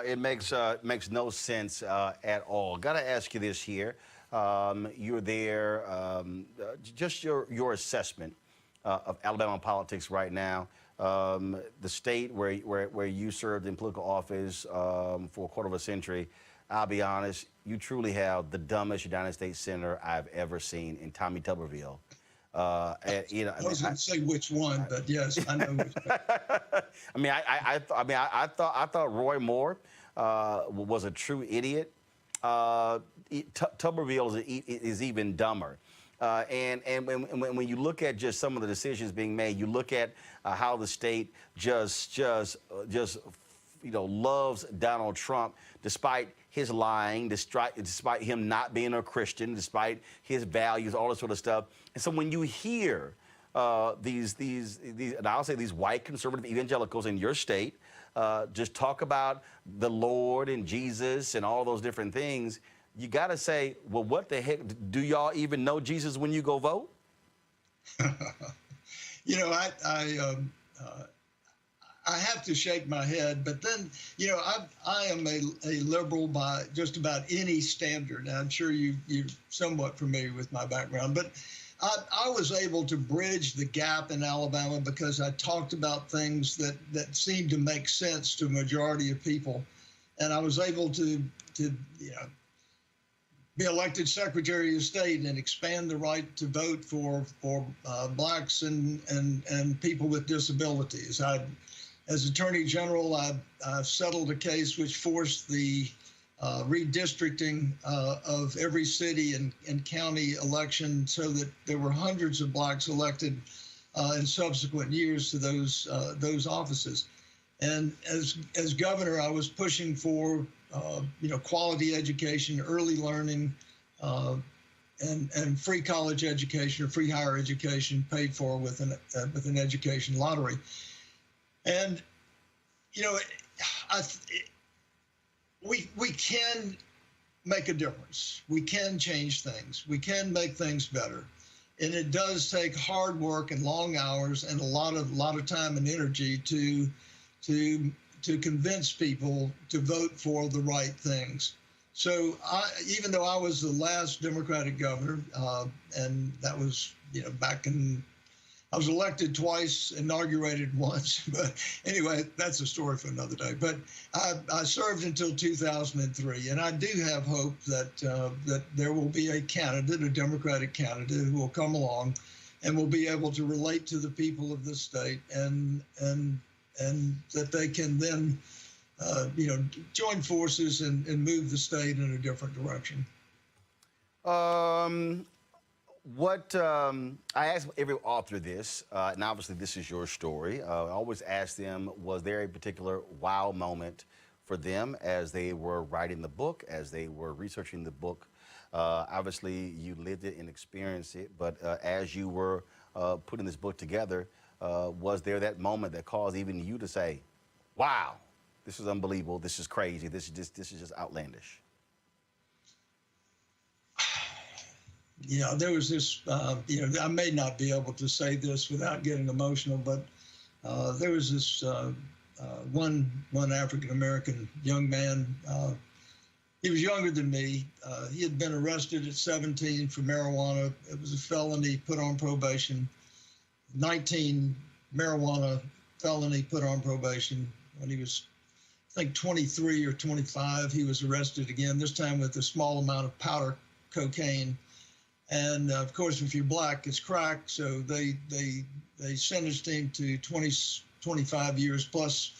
It makes no sense at all. Got to ask you this here. You're there. Just your assessment of Alabama politics right now. The state where you served in political office for a quarter of a century. I'll be honest, you truly have the dumbest United States senator I've ever seen in Tommy Tuberville. And, you know, I was going to say which one, but yes, I know which one. I thought Roy Moore was a true idiot. Tuberville is even dumber. And when you look at just some of the decisions being made, you look at how the state just you know, loves Donald Trump despite his lying, despite him not being a Christian, despite his values, all this sort of stuff. And so when you hear these and I'll say these white conservative evangelicals in your state just talk about the Lord and Jesus and all those different things, you got to say, well, what the heck? Do y'all even know Jesus when you go vote? You know, I have to shake my head, but then, you know, I am a liberal by just about any standard. Now, I'm sure you're somewhat familiar with my background, but I was able to bridge the gap in Alabama because I talked about things that seemed to make sense to a majority of people, and I was able to you know, be elected Secretary of State and expand the right to vote for blacks and people with disabilities. As Attorney General, I settled a case which forced the redistricting of every city and county election so that there were hundreds of blacks elected in subsequent years to those offices. And as governor, I was pushing for quality education, early learning, and free college education or free higher education paid for with an education lottery. And we can make a difference. We can change things. We can make things better. And it does take hard work and long hours and a lot of time and energy to convince people to vote for the right things. So even though I was the last Democratic governor, and that was back in, I was elected twice, inaugurated once, but anyway, that's a story for another day. But I served until 2003, and I do have hope that there will be a candidate, a Democratic candidate, who will come along and will be able to relate to the people of this state, and that they can then join forces and move the state in a different direction. I asked every author this, and obviously this is your story. I always ask them, was there a particular wow moment for them as they were writing the book, as they were researching the book? Obviously, you lived it and experienced it, but as you were putting this book together, was there that moment that caused even you to say, wow, this is unbelievable, this is crazy, this is just outlandish? There was this, I may not be able to say this without getting emotional, but there was this one African-American young man. He was younger than me. He had been arrested at 17 for marijuana. It was a felony, put on probation. 19 marijuana felony, put on probation. When he was, I think, 23 or 25, he was arrested again, this time with a small amount of powder cocaine. And of course, if you're black, it's crack. So they sentenced him to 25 years plus.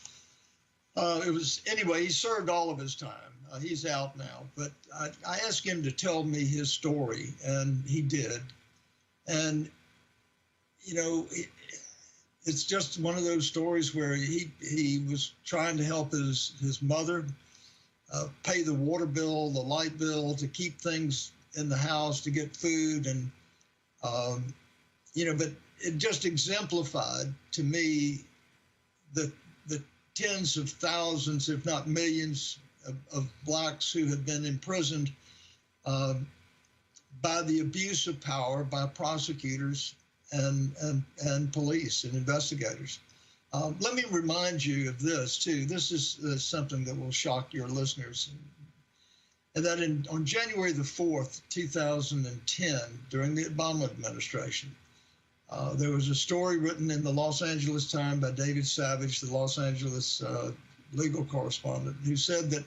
Anyway, he served all of his time. He's out now. But I asked him to tell me his story, and he did. And, it's just one of those stories where he was trying to help his mother pay the water bill, the light bill, to keep things in the house, to get food, and but it just exemplified to me the tens of thousands, if not millions, of blacks who have been imprisoned by the abuse of power by prosecutors and police and investigators. Let me remind you of this too. This is something that will shock your listeners. And that on January the 4th, 2010, during the Obama administration, there was a story written in the Los Angeles Times by David Savage, the Los Angeles legal correspondent, who said that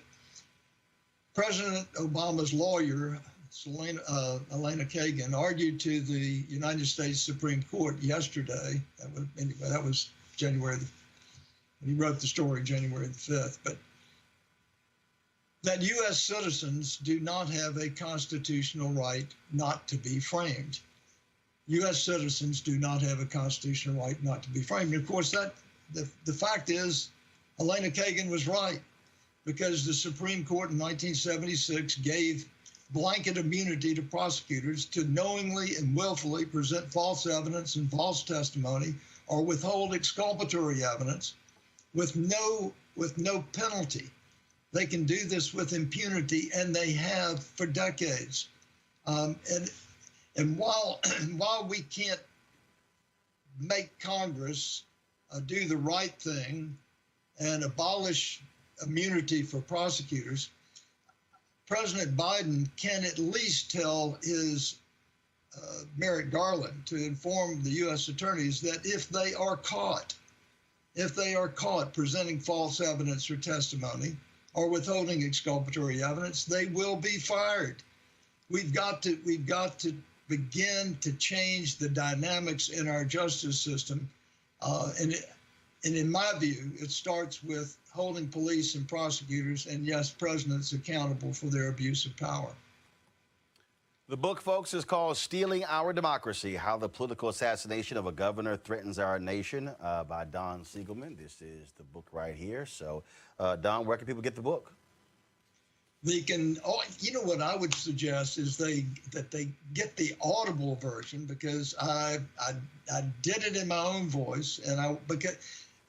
President Obama's lawyer, Elena Kagan, argued to the United States Supreme Court yesterday. That was January, he wrote the story January the 5th, but that U.S. citizens do not have a constitutional right not to be framed. U.S. citizens do not have a constitutional right not to be framed. And of course, the fact is, Elena Kagan was right, because the Supreme Court in 1976 gave blanket immunity to prosecutors to knowingly and willfully present false evidence and false testimony or withhold exculpatory evidence with no penalty. They can do this with impunity, and they have for decades. And while we can't make Congress do the right thing and abolish immunity for prosecutors, President Biden can at least tell his Merrick Garland to inform the U.S. attorneys that if they are caught presenting false evidence or testimony or withholding exculpatory evidence, they will be fired. We've got to begin to change the dynamics in our justice system, And in my view, it starts with holding police and prosecutors and, yes, presidents accountable for their abuse of power. The book, folks, is called Stealing Our Democracy, How the Political Assassination of a Governor Threatens Our Nation by Don Siegelman. This is the book right here. So, Don, where can people get the book? They can, you know what I would suggest is that they get the Audible version, because I did it in my own voice, and because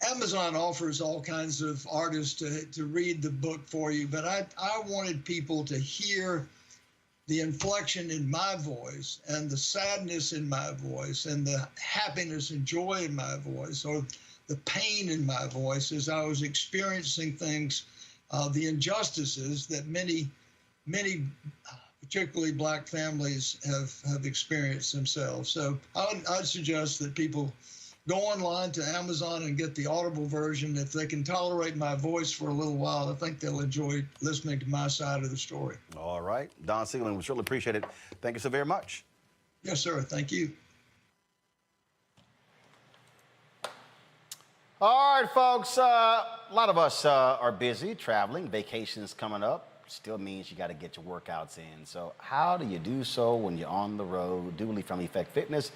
Amazon offers all kinds of artists to read the book for you, but I wanted people to hear the inflection in my voice and the sadness in my voice and the happiness and joy in my voice, or the pain in my voice as I was experiencing things, the injustices that many, particularly Black families have experienced themselves. So I'd suggest that people go online to Amazon and get the Audible version. If they can tolerate my voice for a little while, I think they'll enjoy listening to my side of the story. All right. Don Siegelman, we certainly appreciate it. Thank you so very much. Yes, sir. Thank you. All right, folks. A lot of us are busy traveling. Vacation's coming up. Still means you got to get your workouts in. So how do you do so when you're on the road? Dooley from Effect Fitness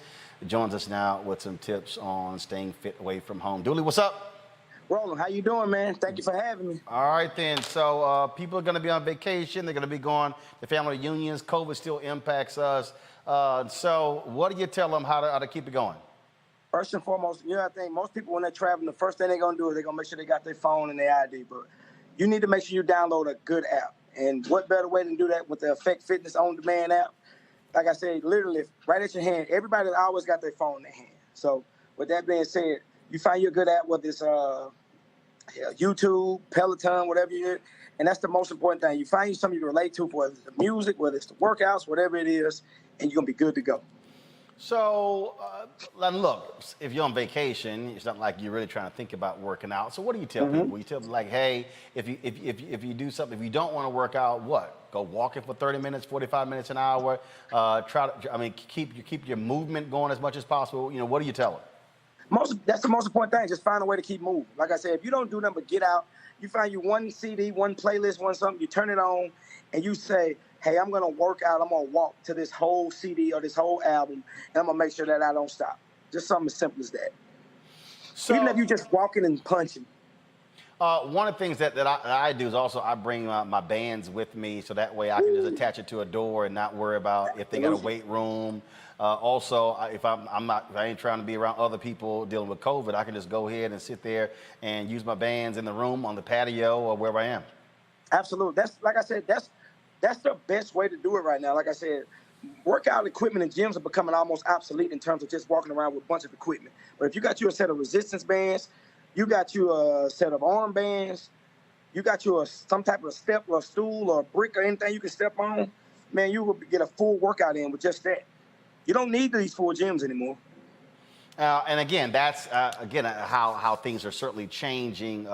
joins us now with some tips on staying fit away from home. Dooley, what's up? Roland, how you doing, man? Thank you for having me. All right, then. So people are going to be on vacation. They're going to be going to family reunions. COVID still impacts us. So what do you tell them how to keep it going? First and foremost, I think most people, when they're traveling, the first thing they're going to do is they're going to make sure they got their phone and their ID. But you need to make sure you download a good app. And what better way than do that with the Effect Fitness on-demand app? Like I said, literally, right at your hand. Everybody always got their phone in their hand. So with that being said, you find you a good app, whether it's YouTube, Peloton, whatever you do. And that's the most important thing. You find you something you can relate to, whether it's the music, whether it's the workouts, whatever it is, and you're going to be good to go. So, look, if you're on vacation, it's not like you're really trying to think about working out. So what do you tell people? You tell them, like, hey, if you do something, if you don't want to work out, what? Go walking for 30 minutes, 45 minutes, an hour. Keep your movement going as much as possible. What do you tell them? That's the most important thing. Just find a way to keep moving. Like I said, if you don't do nothing but get out, you find you one CD, one playlist, one something, you turn it on, and you say, hey, I'm going to work out. I'm going to walk to this whole CD or this whole album, and I'm going to make sure that I don't stop. Just something as simple as that. So, even if you're just walking and punching. One of the things that I do is also I bring my bands with me, so that way I can just attach it to a door and not worry about if they got a weight room. Also, if I ain't trying to be around other people dealing with COVID, I can just go ahead and sit there and use my bands in the room, on the patio, or wherever I am. Absolutely. That's, like I said, that's the best way to do it right now. Like I said, workout equipment and gyms are becoming almost obsolete in terms of just walking around with a bunch of equipment. But if you got you a set of resistance bands, you got you a set of arm bands, you got you some type of step or a stool or a brick or anything you can step on, man, you will get a full workout in with just that. You don't need these full gyms anymore. And again, that's how things are certainly changing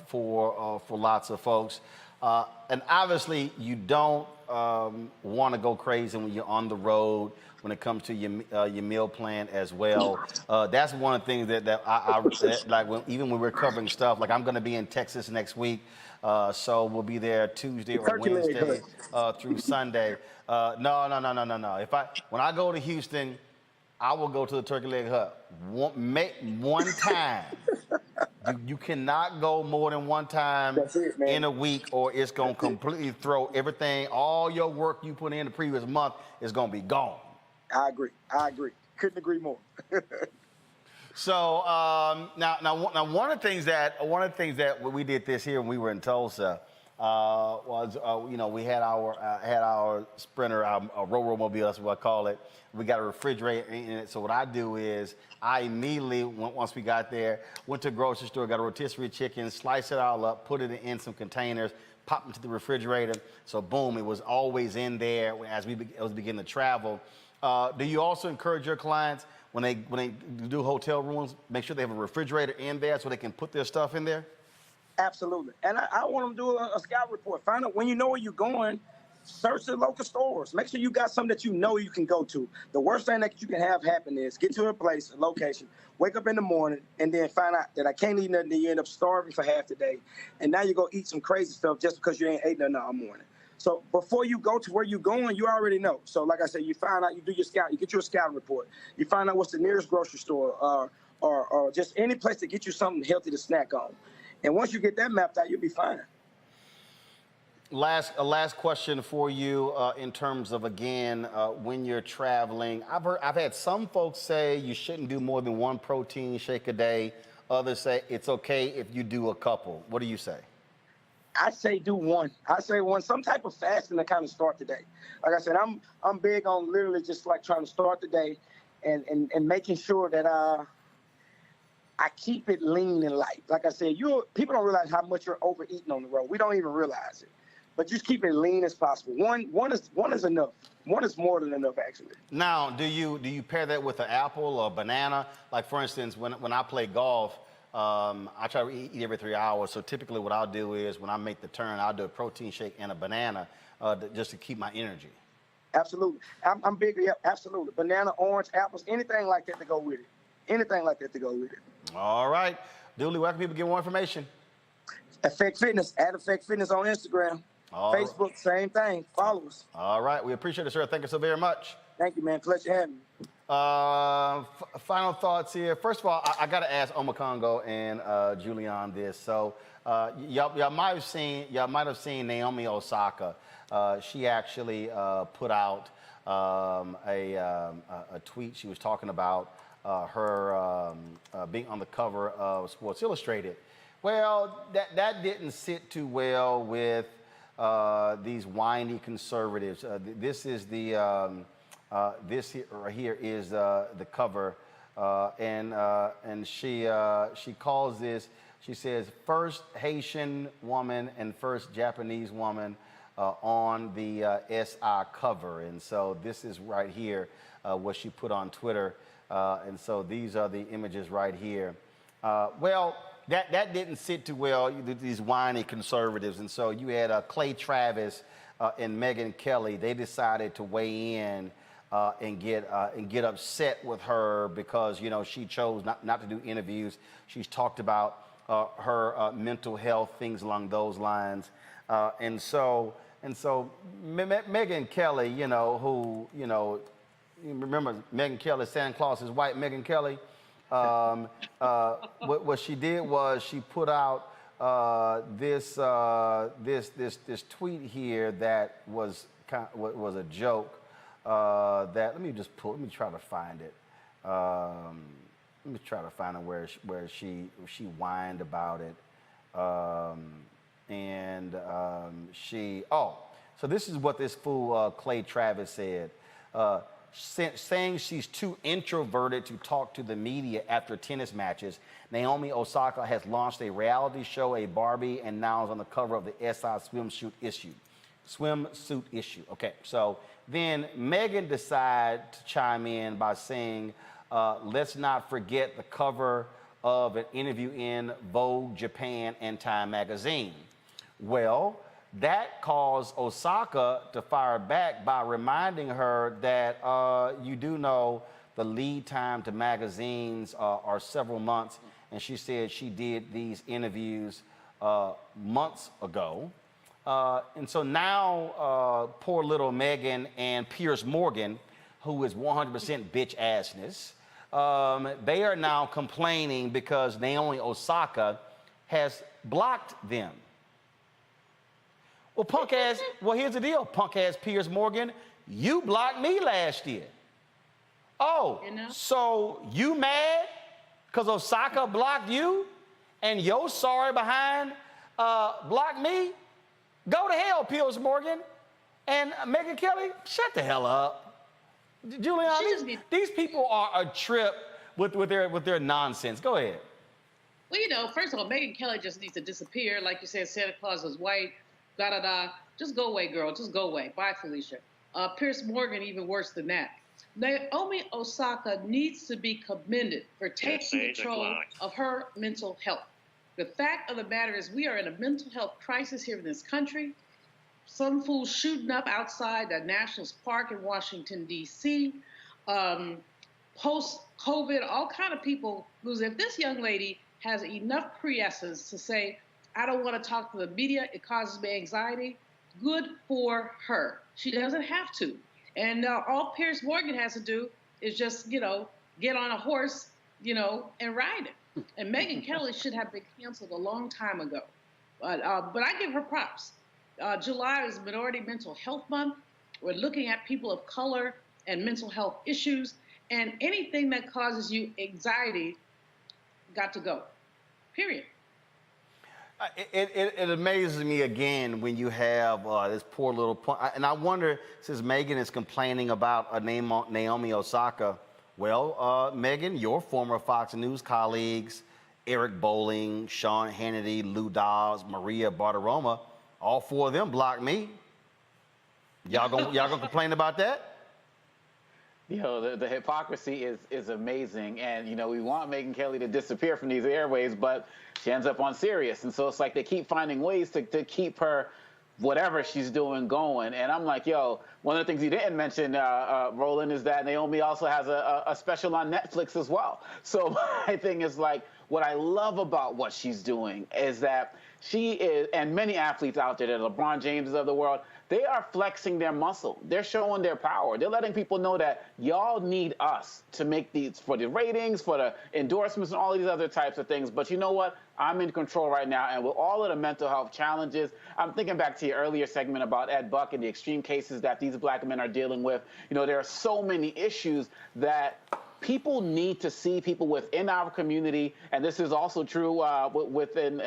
for lots of folks. And obviously, you don't want to go crazy when you're on the road when it comes to your meal plan as well. That's one of the things that I like even when we're covering stuff. Like I'm going to be in Texas next week, so we'll be there Tuesday or Wednesday through Sunday. No. When I go to Houston, I will go to the Turkey Leg Hut one time. You cannot go more than one time in a week, or it's going to completely throw everything, all your work you put in the previous month is going to be gone. I agree. Couldn't agree more. So now one of the things that we did this here when we were in Tulsa was we had our Sprinter, our Roll-Mobile, that's what I call it. We got a refrigerator in it. So what I do is I immediately, once we got there, went to a grocery store, got a rotisserie chicken, sliced it all up, put it in some containers, popped into the refrigerator. So boom, it was always in there as we begin to travel. Do you also encourage your clients when they do hotel rooms, make sure they have a refrigerator in there so they can put their stuff in there? Absolutely. And I want them to do a scout report. Find out when you know where you're going, search the local stores. Make sure you got something that you know you can go to. The worst thing that you can have happen is get to a place, a location, wake up in the morning, and then find out that I can't eat nothing, then you end up starving for half the day. And now you go eat some crazy stuff just because you ain't ate nothing all morning. So before you go to where you're going, you already know. So like I said, you find out, you do your scout, you get your scouting report. You find out what's the nearest grocery store or just any place to get you something healthy to snack on. And once you get that mapped out, you'll be fine. Last question for you in terms of, again, when you're traveling. I've had some folks say you shouldn't do more than one protein shake a day. Others say it's okay if you do a couple. What do you say? I say do one. I say one, some type of fasting to kind of start the day. Like I said, I'm big on literally just like trying to start the day and making sure that I keep it lean and light. Like I said, people don't realize how much you're overeating on the road. We don't even realize it. But just keep it lean as possible. One is enough. One is more than enough, actually. Now, do you pair that with an apple or a banana? Like, for instance, when I play golf, I try to eat every 3 hours. So typically what I'll do is when I make the turn, I'll do a protein shake and a banana just to keep my energy. Absolutely. I'm big. Yeah, absolutely. Banana, orange, apples, anything like that to go with it. Anything like that to go with it. All right. Dooley, where can people get more information? Effect Fitness. At Effect Fitness on Instagram. Facebook, same thing. Follow us. All right. We appreciate it, sir. Thank you so very much. Thank you, man. Pleasure having me. Final thoughts here. First of all, I got to ask Omakongo and Julian this. So y'all might have seen Naomi Osaka. She actually put out a tweet. She was talking about her being on the cover of Sports Illustrated. Well, that didn't sit too well with these whiny conservatives. This is the this here is the cover, and she calls this. She says first Haitian woman and first Japanese woman on the SI cover, and so this is right here what she put on Twitter, and so these are the images right here. Well. That didn't sit too well, these whiny conservatives. And so you had Clay Travis and Megyn Kelly. They decided to weigh in and get upset with her because, you know, she chose not to do interviews. She's talked about her mental health, things along those lines. And so Megyn Kelly, you know, who, you know, you remember Megyn Kelly, Santa Claus is white, Megyn Kelly. What she did was she put out this tweet here that was was a joke. Let me try to find it. Let me try to find it where she whined about it. So this is what this fool Clay Travis said. Saying she's too introverted to talk to the media after tennis matches, Naomi Osaka has launched a reality show, a Barbie, and now is on the cover of the SI swimsuit issue. Okay, so then Megyn decided to chime in by saying, let's not forget the cover of an interview in Vogue Japan and Time magazine. Well, that caused Osaka to fire back by reminding her that you do know the lead time to magazines are several months, and she said she did these interviews months ago. And so now poor little Megyn and Piers Morgan, who is 100% bitch assness, they are now complaining because Naomi Osaka has blocked them. Well, here's the deal, punk ass Piers Morgan. You blocked me last year. Oh, so you mad because Osaka blocked you and your sorry behind blocked me? Go to hell, Piers Morgan. And Megyn Kelly, shut the hell up. Julian, these people are a trip with their nonsense. Go ahead. Well, you know, first of all, Megyn Kelly just needs to disappear. Like you said, Santa Claus is white. Da-da-da. Just go away, girl. Just go away. Bye, Felicia. Piers Morgan, even worse than that. Naomi Osaka needs to be commended for taking control of her mental health. The fact of the matter is we are in a mental health crisis here in this country. some fools shooting up outside the Nationals Park in Washington, D.C. Post-COVID, all kind of people, because if this young lady has enough pre-essence to say, I don't want to talk to the media, it causes me anxiety, good for her. She doesn't have to. And all Piers Morgan has to do is just, get on a horse, and ride it. And Megyn Kelly should have been canceled a long time ago. But I give her props. July is Minority Mental Health Month. We're looking at people of color and mental health issues. And anything that causes you anxiety got to go, period. It amazes me again when you have this poor little and I wonder, since Megyn is complaining about Naomi Osaka, well, Megyn, your former Fox News colleagues, Eric Bolling, Sean Hannity, Lou Dobbs, Maria Bartiromo, all four of them blocked me. Y'all gonna complain about that? The hypocrisy is amazing. And, we want Megyn Kelly to disappear from these airways, but she ends up on Sirius. And so it's like they keep finding ways to keep her, whatever she's doing, going. And I'm like, one of the things you didn't mention, Roland, is that Naomi also has a special on Netflix as well. So my thing is like, what I love about what she's doing is that she is, and many athletes out there, the LeBron Jameses of the world, they are flexing their muscle. They're showing their power. They're letting people know that y'all need us to make these, for the ratings, for the endorsements, and all of these other types of things. But you know what? I'm in control right now. And with all of the mental health challenges, I'm thinking back to your earlier segment about Ed Buck and the extreme cases that these black men are dealing with. There are so many issues that people need to see people within our community, and this is also true within,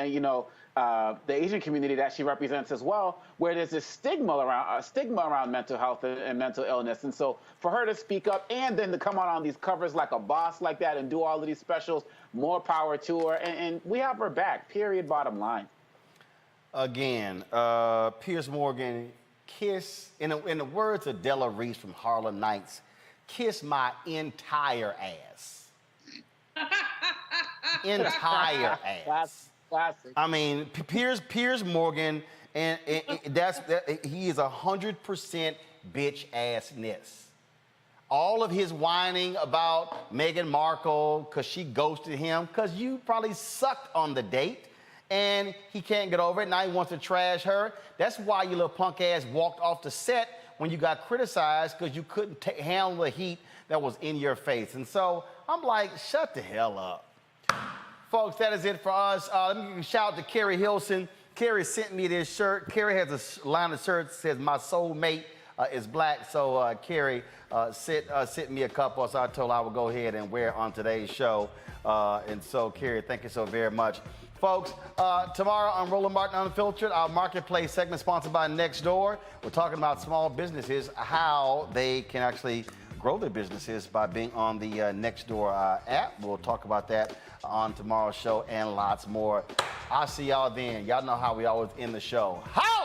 the Asian community that she represents as well, where there's this stigma around mental health and mental illness. And so for her to speak up and then to come out on these covers like a boss like that and do all of these specials, more power to her. And we have her back, period, bottom line. Again, Piers Morgan, kiss, in the words of Della Reese from Harlem Nights, kiss my entire ass. Entire ass. Classic. I mean, Piers Morgan, and he is 100% bitch assness. All of his whining about Meghan Markle because she ghosted him, because you probably sucked on the date, and he can't get over it. Now he wants to trash her. That's why you little punk ass walked off the set when you got criticized, because you couldn't handle the heat that was in your face. And so I'm like, shut the hell up. Folks, that is it for us. Let me give a shout out to Carrie Hilson. Carrie sent me this shirt. Carrie has a line of shirts that says, my soulmate is black. So Carrie sent me a couple, so I told her I would go ahead and wear it on today's show. And so, Carrie, thank you so very much. Folks, tomorrow on Roland Martin Unfiltered, our marketplace segment sponsored by Nextdoor. We're talking about small businesses, how they can actually grow their businesses by being on the Nextdoor app. We'll talk about that on tomorrow's show and lots more. I'll see y'all then. Y'all know how we always end the show. How?